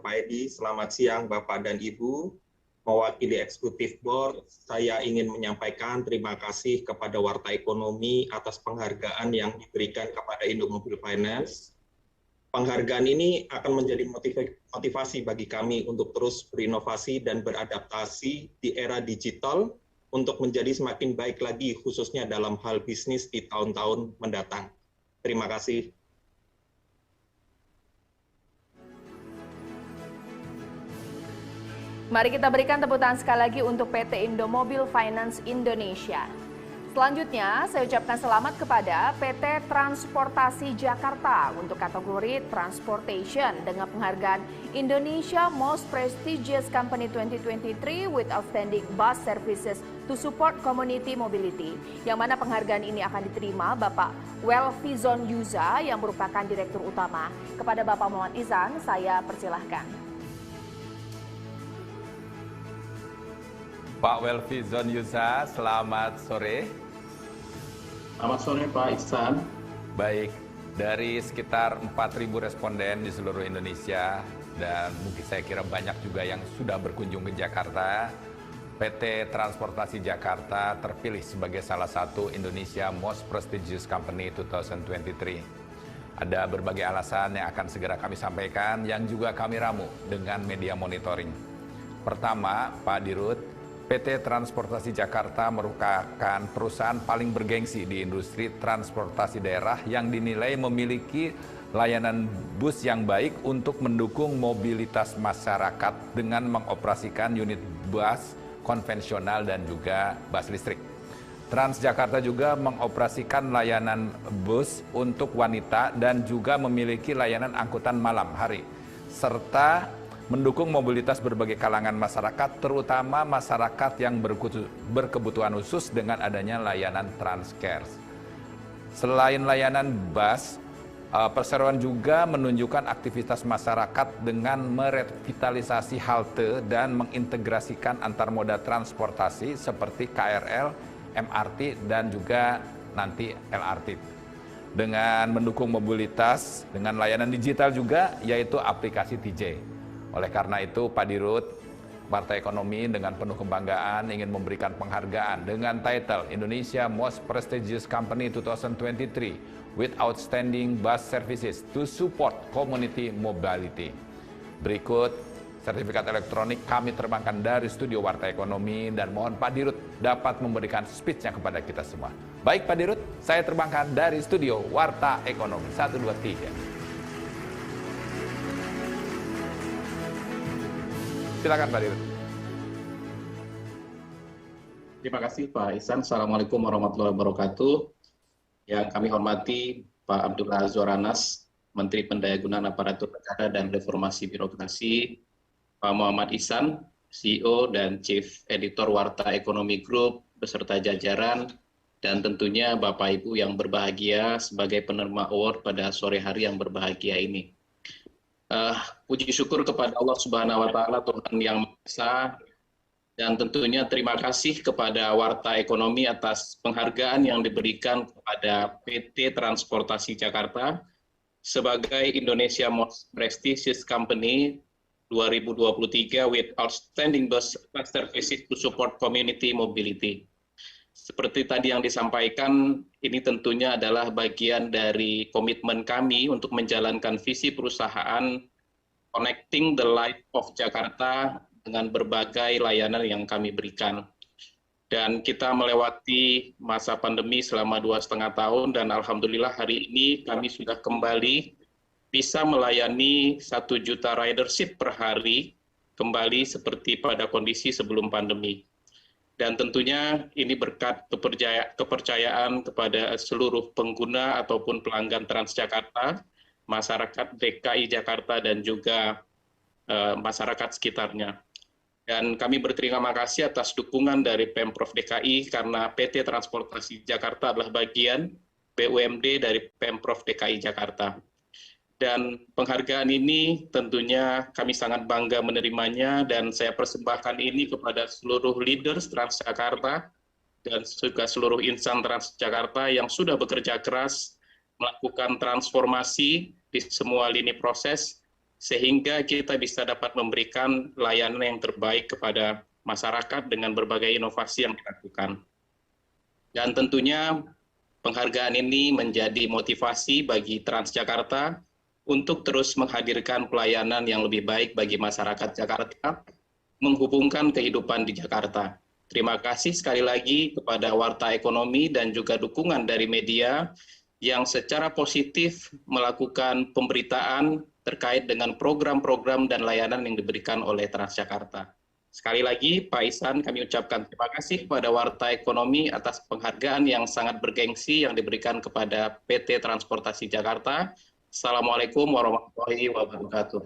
Pak Edi. Selamat siang Bapak dan Ibu. Mewakili Eksekutif Board, saya ingin menyampaikan terima kasih kepada Warta Ekonomi atas penghargaan yang diberikan kepada Indomobil Finance. Penghargaan ini akan menjadi motivasi bagi kami untuk terus berinovasi dan beradaptasi di era digital untuk menjadi semakin baik lagi khususnya dalam hal bisnis di tahun-tahun mendatang. Terima kasih. Mari kita berikan tepuk tangan sekali lagi untuk PT Indomobil Finance Indonesia. Selanjutnya, saya ucapkan selamat kepada PT Transportasi Jakarta untuk kategori Transportation dengan penghargaan Indonesia Most Prestigious Company 2023 with Outstanding Bus Services to Support Community Mobility. Yang mana penghargaan ini akan diterima Bapak Welfizon Yuza yang merupakan Direktur Utama. Kepada Bapak Muhammad Ihsan, saya persilahkan. Pak Welfizon Yuza, selamat sore. Selamat sore Pak Ihsan. Baik, dari sekitar 4.000 responden di seluruh Indonesia dan mungkin saya kira banyak juga yang sudah berkunjung ke Jakarta, PT Transportasi Jakarta terpilih sebagai salah satu Indonesia Most Prestigious Company 2023. Ada berbagai alasan yang akan segera kami sampaikan yang juga kami ramu dengan media monitoring. Pertama, Pak Dirut, PT Transportasi Jakarta merupakan perusahaan paling bergengsi di industri transportasi daerah yang dinilai memiliki layanan bus yang baik untuk mendukung mobilitas masyarakat dengan mengoperasikan unit bus konvensional dan juga bus listrik. Transjakarta juga mengoperasikan layanan bus untuk wanita dan juga memiliki layanan angkutan malam hari, serta mendukung mobilitas berbagai kalangan masyarakat, terutama masyarakat yang berkebutuhan khusus dengan adanya layanan Transcares. Selain layanan bus, perseroan juga menunjukkan aktivitas masyarakat dengan merevitalisasi halte dan mengintegrasikan antar moda transportasi seperti KRL, MRT, dan juga nanti LRT. Dengan mendukung mobilitas dengan layanan digital juga, yaitu aplikasi TJ. Oleh karena itu, Pak Dirut, Warta Ekonomi dengan penuh kebanggaan ingin memberikan penghargaan dengan title Indonesia Most Prestigious Company 2023 with Outstanding Bus Services to Support Community Mobility. Berikut Sertifikat elektronik kami terbangkan dari studio Warta Ekonomi dan mohon Pak Dirut dapat memberikan speech-nya kepada kita semua. Baik Pak Dirut, saya terbangkan dari studio Warta Ekonomi. 1, 2, 3. Silakan Pak Dirut. Terima kasih Pak Ihsan. Assalamualaikum warahmatullahi wabarakatuh. Yang kami hormati Pak Abdullah Azwaranas, Menteri Pendayagunaan Aparatur Negara dan Reformasi Birokrasi, Pak Muhammad Ihsan, CEO dan Chief Editor Warta Ekonomi Group beserta jajaran, dan tentunya Bapak Ibu yang berbahagia sebagai penerima award pada sore hari yang berbahagia ini. Puji syukur kepada Allah Subhanahu wa Ta'ala, Tuhan Yang Maha Esa, dan tentunya terima kasih kepada Warta Ekonomi atas penghargaan yang diberikan kepada PT Transportasi Jakarta sebagai Indonesia Most Prestigious Company 2023 with outstanding bus services to support community mobility. Seperti tadi yang disampaikan, ini tentunya adalah bagian dari komitmen kami untuk menjalankan visi perusahaan Connecting the Life of Jakarta dengan berbagai layanan yang kami berikan. Dan kita melewati masa pandemi selama 2,5 tahun dan alhamdulillah hari ini kami sudah kembali bisa melayani 1 juta ridership per hari kembali seperti pada kondisi sebelum pandemi. Dan tentunya ini berkat kepercayaan kepada seluruh pengguna ataupun pelanggan Transjakarta, masyarakat DKI Jakarta dan juga masyarakat sekitarnya. Dan kami berterima kasih atas dukungan dari Pemprov DKI karena PT Transportasi Jakarta adalah bagian BUMD dari Pemprov DKI Jakarta. Dan penghargaan ini tentunya kami sangat bangga menerimanya dan saya persembahkan ini kepada seluruh leaders Transjakarta dan juga seluruh insan Transjakarta yang sudah bekerja keras melakukan transformasi di semua lini proses sehingga kita bisa dapat memberikan layanan yang terbaik kepada masyarakat dengan berbagai inovasi yang dilakukan. Dan tentunya penghargaan ini menjadi motivasi bagi Transjakarta untuk terus menghadirkan pelayanan yang lebih baik bagi masyarakat Jakarta, menghubungkan kehidupan di Jakarta. Terima kasih sekali lagi kepada Warta Ekonomi dan juga dukungan dari media yang secara positif melakukan pemberitaan terkait dengan program-program dan layanan yang diberikan oleh Transjakarta. Sekali lagi, Pak Ihsan, kami ucapkan terima kasih kepada Warta Ekonomi atas penghargaan yang sangat bergengsi yang diberikan kepada PT Transportasi Jakarta. Assalamualaikum warahmatullahi wabarakatuh.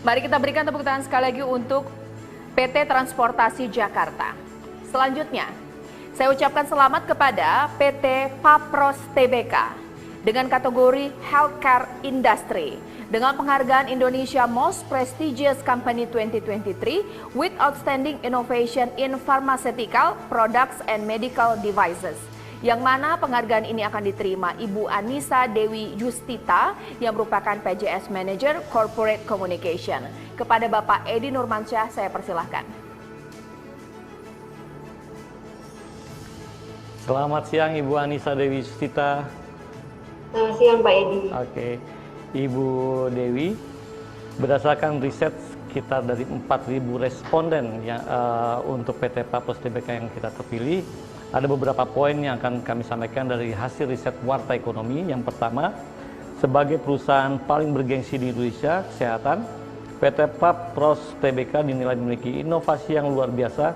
Mari kita berikan tepuk tangan sekali lagi untuk PT Transportasi Jakarta. Selanjutnya, saya ucapkan selamat kepada PT Papros Tbk dengan kategori Healthcare Industry dengan penghargaan Indonesia Most Prestigious Company 2023 with Outstanding Innovation in Pharmaceutical Products and Medical Devices. Yang mana penghargaan ini akan diterima Ibu Anissa Dewi Justita yang merupakan PJS Manager Corporate Communication. Kepada Bapak Edi Nurmansyah, saya persilahkan. Selamat siang Ibu Anissa Dewi Justita. Selamat siang Pak Edi. Oke, Ibu Dewi, berdasarkan riset sekitar dari 4.000 responden yang, untuk PT Papros Tbk yang kita terpilih, ada beberapa poin yang akan kami sampaikan dari hasil riset Warta Ekonomi. Yang pertama, sebagai perusahaan paling bergengsi di Indonesia kesehatan, PT Papros Tbk dinilai memiliki inovasi yang luar biasa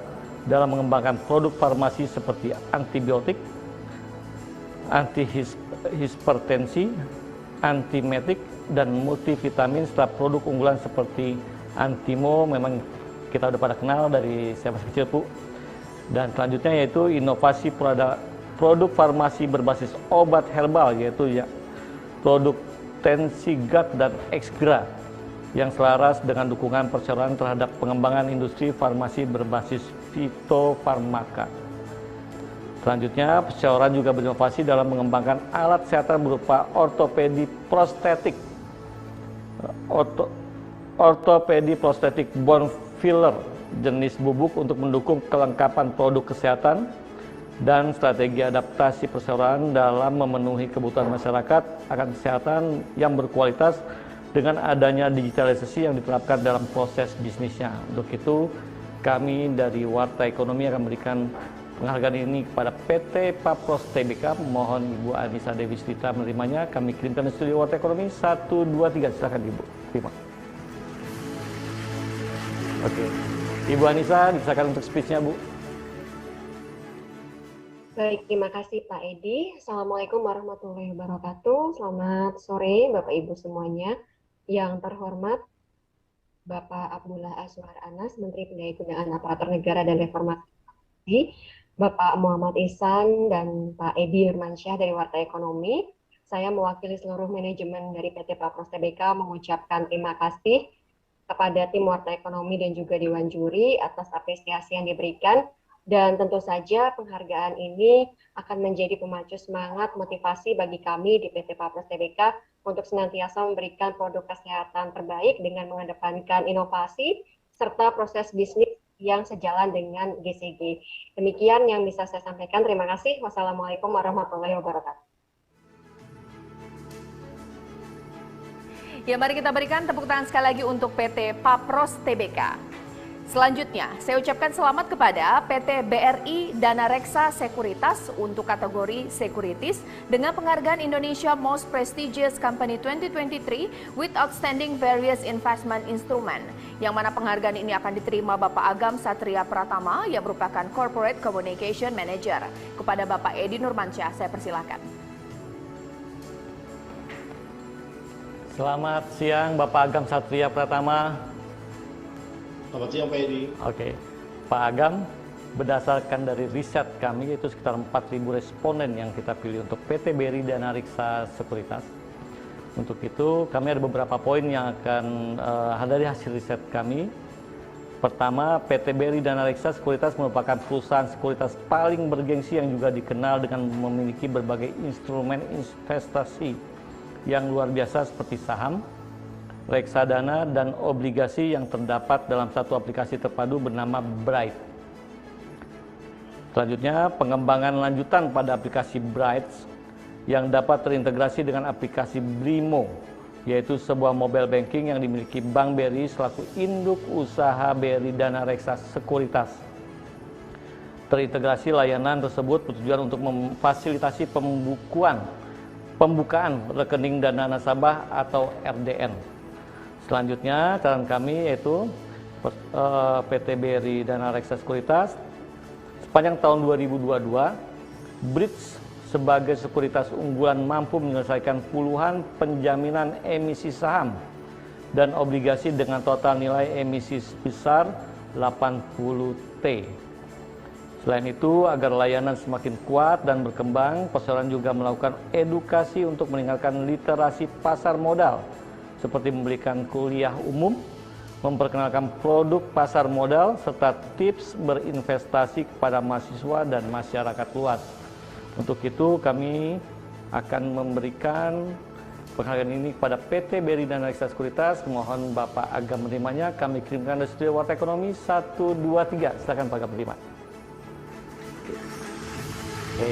dalam mengembangkan produk farmasi seperti antibiotik, antihipertensi, antimetik, dan multivitamin serta produk unggulan seperti Antimo, memang kita udah pada kenal dari saya masih kecil, Bu. Dan selanjutnya yaitu inovasi produk farmasi berbasis obat herbal, yaitu ya produk Tensigat dan Exgra yang selaras dengan dukungan perseroan terhadap pengembangan industri farmasi berbasis fitofarmaka. Selanjutnya, perseroan juga berinovasi dalam mengembangkan alat kesehatan berupa ortopedi prostetik, ortopedi prostetik bone filler jenis bubuk untuk mendukung kelengkapan produk kesehatan dan strategi adaptasi perseroan dalam memenuhi kebutuhan masyarakat akan kesehatan yang berkualitas dengan adanya digitalisasi yang diterapkan dalam proses bisnisnya. Untuk itu, kami dari Warta Ekonomi akan memberikan penghargaan ini kepada PT Papros Tbk. Mohon Ibu Anissa Dewi Srita menerimanya. Kami kirimkan ke studio Warta Ekonomi 1, 2, 3. Silakan Ibu. Terima. Oke. Ibu Anissa, disilakan untuk speech-nya, Bu. Baik, terima kasih Pak Edi. Assalamualaikum warahmatullahi wabarakatuh. Selamat sore Bapak Ibu semuanya. Yang terhormat Bapak Abdullah Azwar Anas, Menteri Pendayagunaan Aparatur Negara dan Reformasi, Bapak Muhammad Ihsan dan Pak Edi Nurmansyah dari Warta Ekonomi. Saya mewakili seluruh manajemen dari PT Papros Tbk mengucapkan terima kasih kepada tim Warta Ekonomi dan juga Dewan Juri atas apresiasi yang diberikan. Dan tentu saja penghargaan ini akan menjadi pemacu semangat motivasi bagi kami di PT Papros Tbk untuk senantiasa memberikan produk kesehatan terbaik dengan mengedepankan inovasi serta proses bisnis yang sejalan dengan GCG. Demikian yang bisa saya sampaikan. Terima kasih. Wassalamualaikum warahmatullahi wabarakatuh. Ya, mari kita berikan tepuk tangan sekali lagi untuk PT Papros Tbk. Selanjutnya, saya ucapkan selamat kepada PT BRI Dana Reksa Sekuritas untuk kategori Securities dengan penghargaan Indonesia Most Prestigious Company 2023 with Outstanding Various Investment Instrument, yang mana penghargaan ini akan diterima Bapak Agam Satria Pratama yang merupakan Corporate Communication Manager. Kepada Bapak Edi Nurmansyah, saya persilahkan. Selamat siang Bapak Agam Satria Pratama. Selamat siang Pak Edi. Oke, Pak Agam, berdasarkan dari riset kami itu sekitar 4.000 responden yang kita pilih untuk PT BRI Dana Reksa Sekuritas. Untuk itu kami ada beberapa poin yang akan dari hasil riset kami. Pertama, PT BRI Dana Reksa Sekuritas merupakan perusahaan sekuritas paling bergengsi yang juga dikenal dengan memiliki berbagai instrumen investasi yang luar biasa seperti saham, reksadana, dan obligasi yang terdapat dalam satu aplikasi terpadu bernama Bright. Selanjutnya, pengembangan lanjutan pada aplikasi Bright yang dapat terintegrasi dengan aplikasi Brimo, yaitu sebuah mobile banking yang dimiliki Bank BRI selaku induk usaha BRI Dana Reksa Sekuritas. Terintegrasi layanan tersebut bertujuan untuk memfasilitasi pembukaan rekening dana nasabah atau RDN. Selanjutnya, catatan kami yaitu PT BRI Dana Reksa Sekuritas sepanjang tahun 2022, Bridge sebagai sekuritas unggulan mampu menyelesaikan puluhan penjaminan emisi saham dan obligasi dengan total nilai emisi sebesar 80T. Selain itu, agar layanan semakin kuat dan berkembang, perseroan juga melakukan edukasi untuk meningkatkan literasi pasar modal, seperti memberikan kuliah umum, memperkenalkan produk pasar modal, serta tips berinvestasi kepada mahasiswa dan masyarakat luas. Untuk itu kami akan memberikan penghargaan ini kepada PT BRI Dana Reksa Sekuritas. Mohon Bapak Agam menerimanya. Kami kirimkan ke studio Warta Ekonomi 1, 2, 3. Silakan Pak Agam menerima. Oke,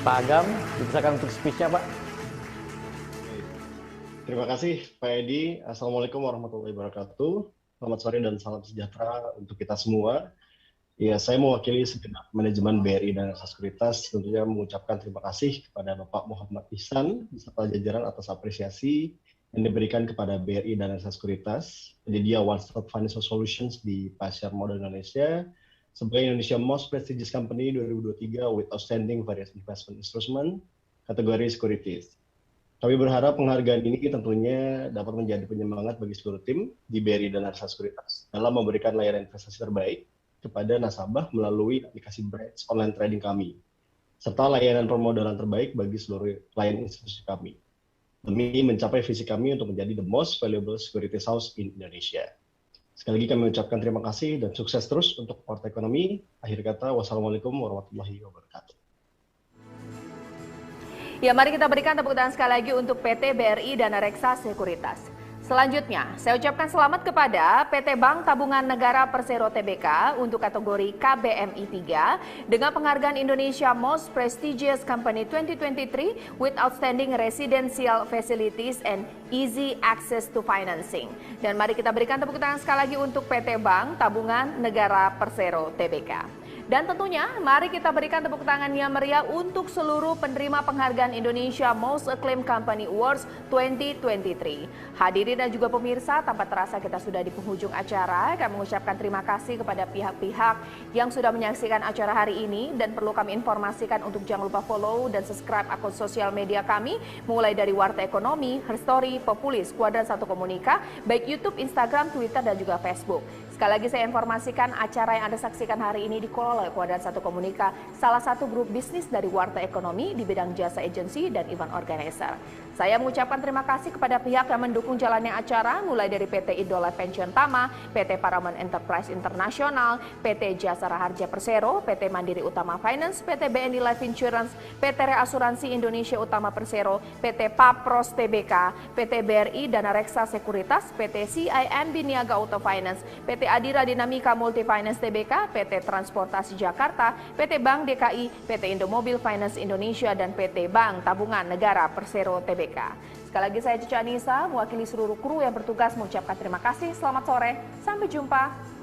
Pak Agam, dipersilakan untuk speech-nya, Pak. Terima kasih Pak Edi. Assalamualaikum warahmatullahi wabarakatuh. Selamat sore dan salam sejahtera untuk kita semua. Ya, saya mewakili segenap manajemen BRI dan Reksa Sekuritas tentunya mengucapkan terima kasih kepada Bapak Muhammad Ihsan beserta jajaran atas apresiasi yang diberikan kepada BRI dan Reksa Sekuritas, penyedia one-stop financial solutions di pasar modal Indonesia sebagai Indonesia Most Prestigious Company 2023 with Outstanding Various Investment Instrument kategori Securities. Kami berharap penghargaan ini tentunya dapat menjadi penyemangat bagi seluruh tim di BRI dan Reksa Sekuritas dalam memberikan layanan investasi terbaik kepada nasabah melalui aplikasi Bright online trading kami, serta layanan permodalan terbaik bagi seluruh klien institusi kami, demi mencapai visi kami untuk menjadi the most valuable securities house in Indonesia. Sekali lagi kami ucapkan terima kasih dan sukses terus untuk Warta Ekonomi. Akhir kata, wassalamualaikum warahmatullahi wabarakatuh. Ya, mari kita berikan tepuk tangan sekali lagi untuk PT BRI Dana Reksa Sekuritas. Selanjutnya, saya ucapkan selamat kepada PT Bank Tabungan Negara Persero Tbk untuk kategori KBMI 3 dengan penghargaan Indonesia Most Prestigious Company 2023 with Outstanding Residential Facilities and Easy Access to Financing. Dan mari kita berikan tepuk tangan sekali lagi untuk PT Bank Tabungan Negara Persero Tbk. Dan tentunya mari kita berikan tepuk tangan yang meriah untuk seluruh penerima penghargaan Indonesia Most Acclaimed Company Awards 2023. Hadirin dan juga pemirsa, tanpa terasa kita sudah di penghujung acara. Kami mengucapkan terima kasih kepada pihak-pihak yang sudah menyaksikan acara hari ini dan perlu kami informasikan untuk jangan lupa follow dan subscribe akun sosial media kami mulai dari Warta Ekonomi, Herstory, Populis, Kuadran 1 Komunika, baik YouTube, Instagram, Twitter dan juga Facebook. Sekali lagi saya informasikan acara yang Anda saksikan hari ini dikelola oleh Kuadran 1 Komunika, salah satu grup bisnis dari Warta Ekonomi di bidang jasa agensi dan event organizer. Saya mengucapkan terima kasih kepada pihak yang mendukung jalannya acara, mulai dari PT Idola Pensiun Tama, PT Paraman Enterprise Internasional, PT Jasara Harja Persero, PT Mandiri Utama Finance, PT BNI Life Insurance, PT Reasuransi Indonesia Utama Persero, PT Papros Tbk, PT BRI Dana Reksa Sekuritas, PT CIMB Niaga Auto Finance, PT Adira Dinamika Multi Finance Tbk, PT Transportasi Jakarta, PT Bank DKI, PT Indomobil Finance Indonesia, dan PT Bank Tabungan Negara Persero Tbk. Sekali lagi saya Cica Anissa, mewakili seluruh kru yang bertugas mengucapkan terima kasih. Selamat sore, sampai jumpa.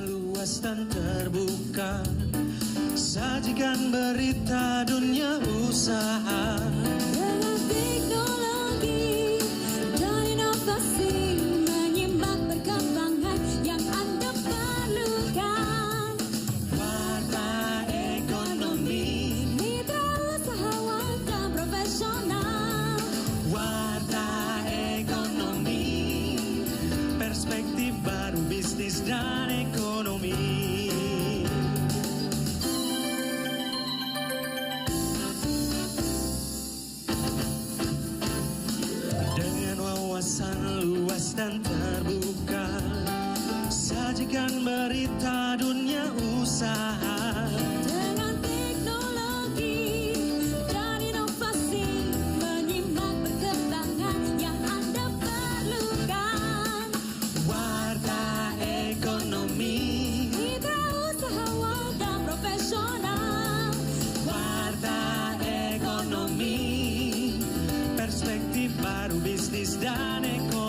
Luas dan terbuka, sajikan berita dunia usaha. Dengan teknologi dan inovasi, menyimak perkembangan yang Anda perlukan. Warta Ekonomi, mitra usahawan dan profesional. Warta Ekonomi, perspektif baru bisnis dan ekonomi. Dengan wawasan luas dan terbuka, sajikan berita dunia usaha. Dengan teknologi dan inovasi, menyimak perkembangan yang Anda perlukan. Warta Ekonomi, mitra usahawan dan profesional. Warta Ekonomi, perspektif baru bisnis dan ekonomi.